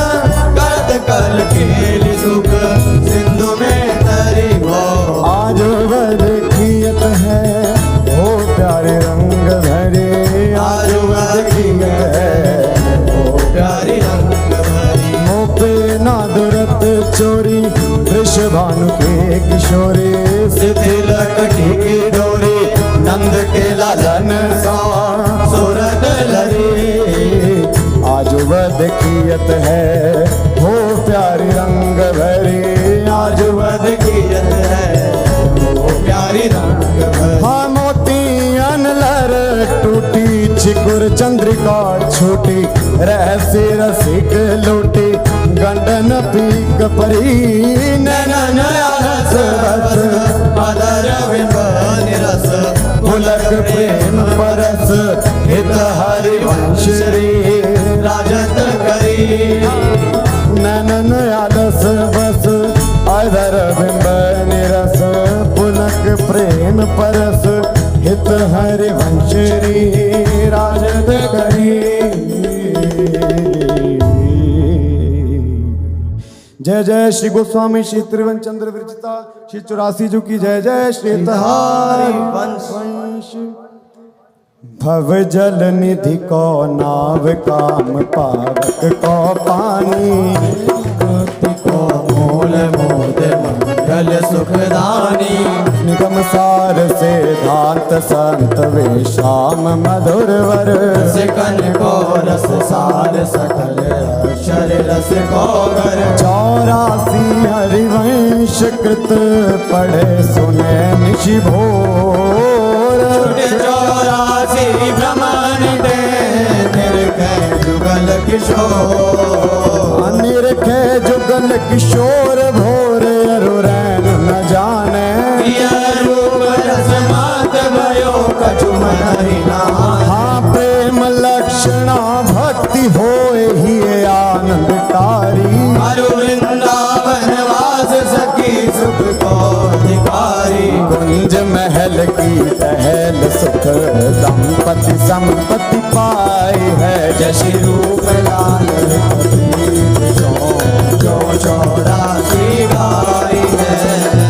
करत कल केली सुख सिंधु में तरी वो आज वद कियत है ओ प्यारे रंग भरे आज वद कियत है ओ प्यारी रंग भरी मोपे नादुरत चोरी वृषभानु के किशोरी शिथिल कटी की डोरी नंद के लालन सा सूरत लरी आज वद कियत है हो प्यारी रंग भरी आज वद कियत है ओ प्यारी रंग भरी हाँ मोतियन लर टूटी चिकुर चंद्रिका छोटी रहस्य रसिक लूटी गंडन पीक परी नैनन आलस बस अदर बिंब निरस पुलक प्रेम परस हित हरिवंश रे राजत करी नैनन आलस बस अधर बिंब निरस पुलक प्रेम परस हित हरिवंश री राजत करी जय जय श्री गोस्वामी श्री त्रिवन चंद्र विरचिता श्री 84 जी की जय जय श्री तहारी वंश भव जल निधि को नाव काम पावक को पानी सुखदानी निगम सार से दांत संत वे श्याम मधुर वर सिकन को रस सार सकल अक्षर रस को घर 84 हरिवंश कृत पढ़े सुने निशि भोर 84 ब्रह्मांड निरखे जुगल किशोर निरखे जुगल किशोर भोर अरुरैन न जाने रूप रस मात भयो कछु मन ही नाहि हाँ प्रेम लक्षणा भक्ति होए ही आनंदकारी हरु वृंदावन वास सखी सुख को अधिकारी कुंज महल की टहल सुख दंपति संपत्ति पाई है जशि रूप लाल जो 84 गाई है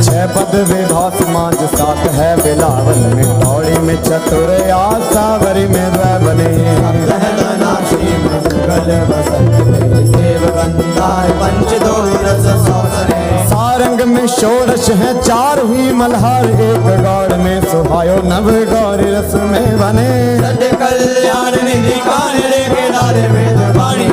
6 पद विधा समाज सात है बिलावल में थौड़ी में चतुर आसावरी में बने नाशी मंगल बसंत देव गंधार पंच दो रस सौसरे सारंग में षोडश है 4 ही मल्हार एक गौड़ में सुहायो नव गौरी रस में बने सत्य कल्याण निधि कान रे केदार वेद वाणी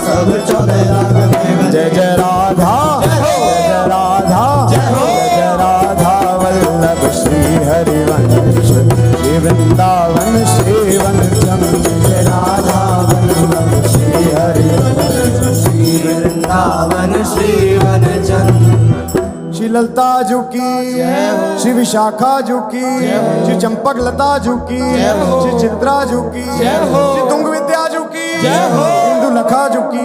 सब 14 राग में जय जय राधा जय जय राधा जय राधा वल्लभ श्री हरिवंश श्री वृंदावन श्री वनचम जय राधा वल्लभ श्री हरिवंश श्री वृंदावन श्री वनचंद श्री ललता जू की श्री विशाखा जू की श्री चंपक लता जू की श्री चित्रा जू की श्री तुंग विद्या जू की इंदु लखा जू की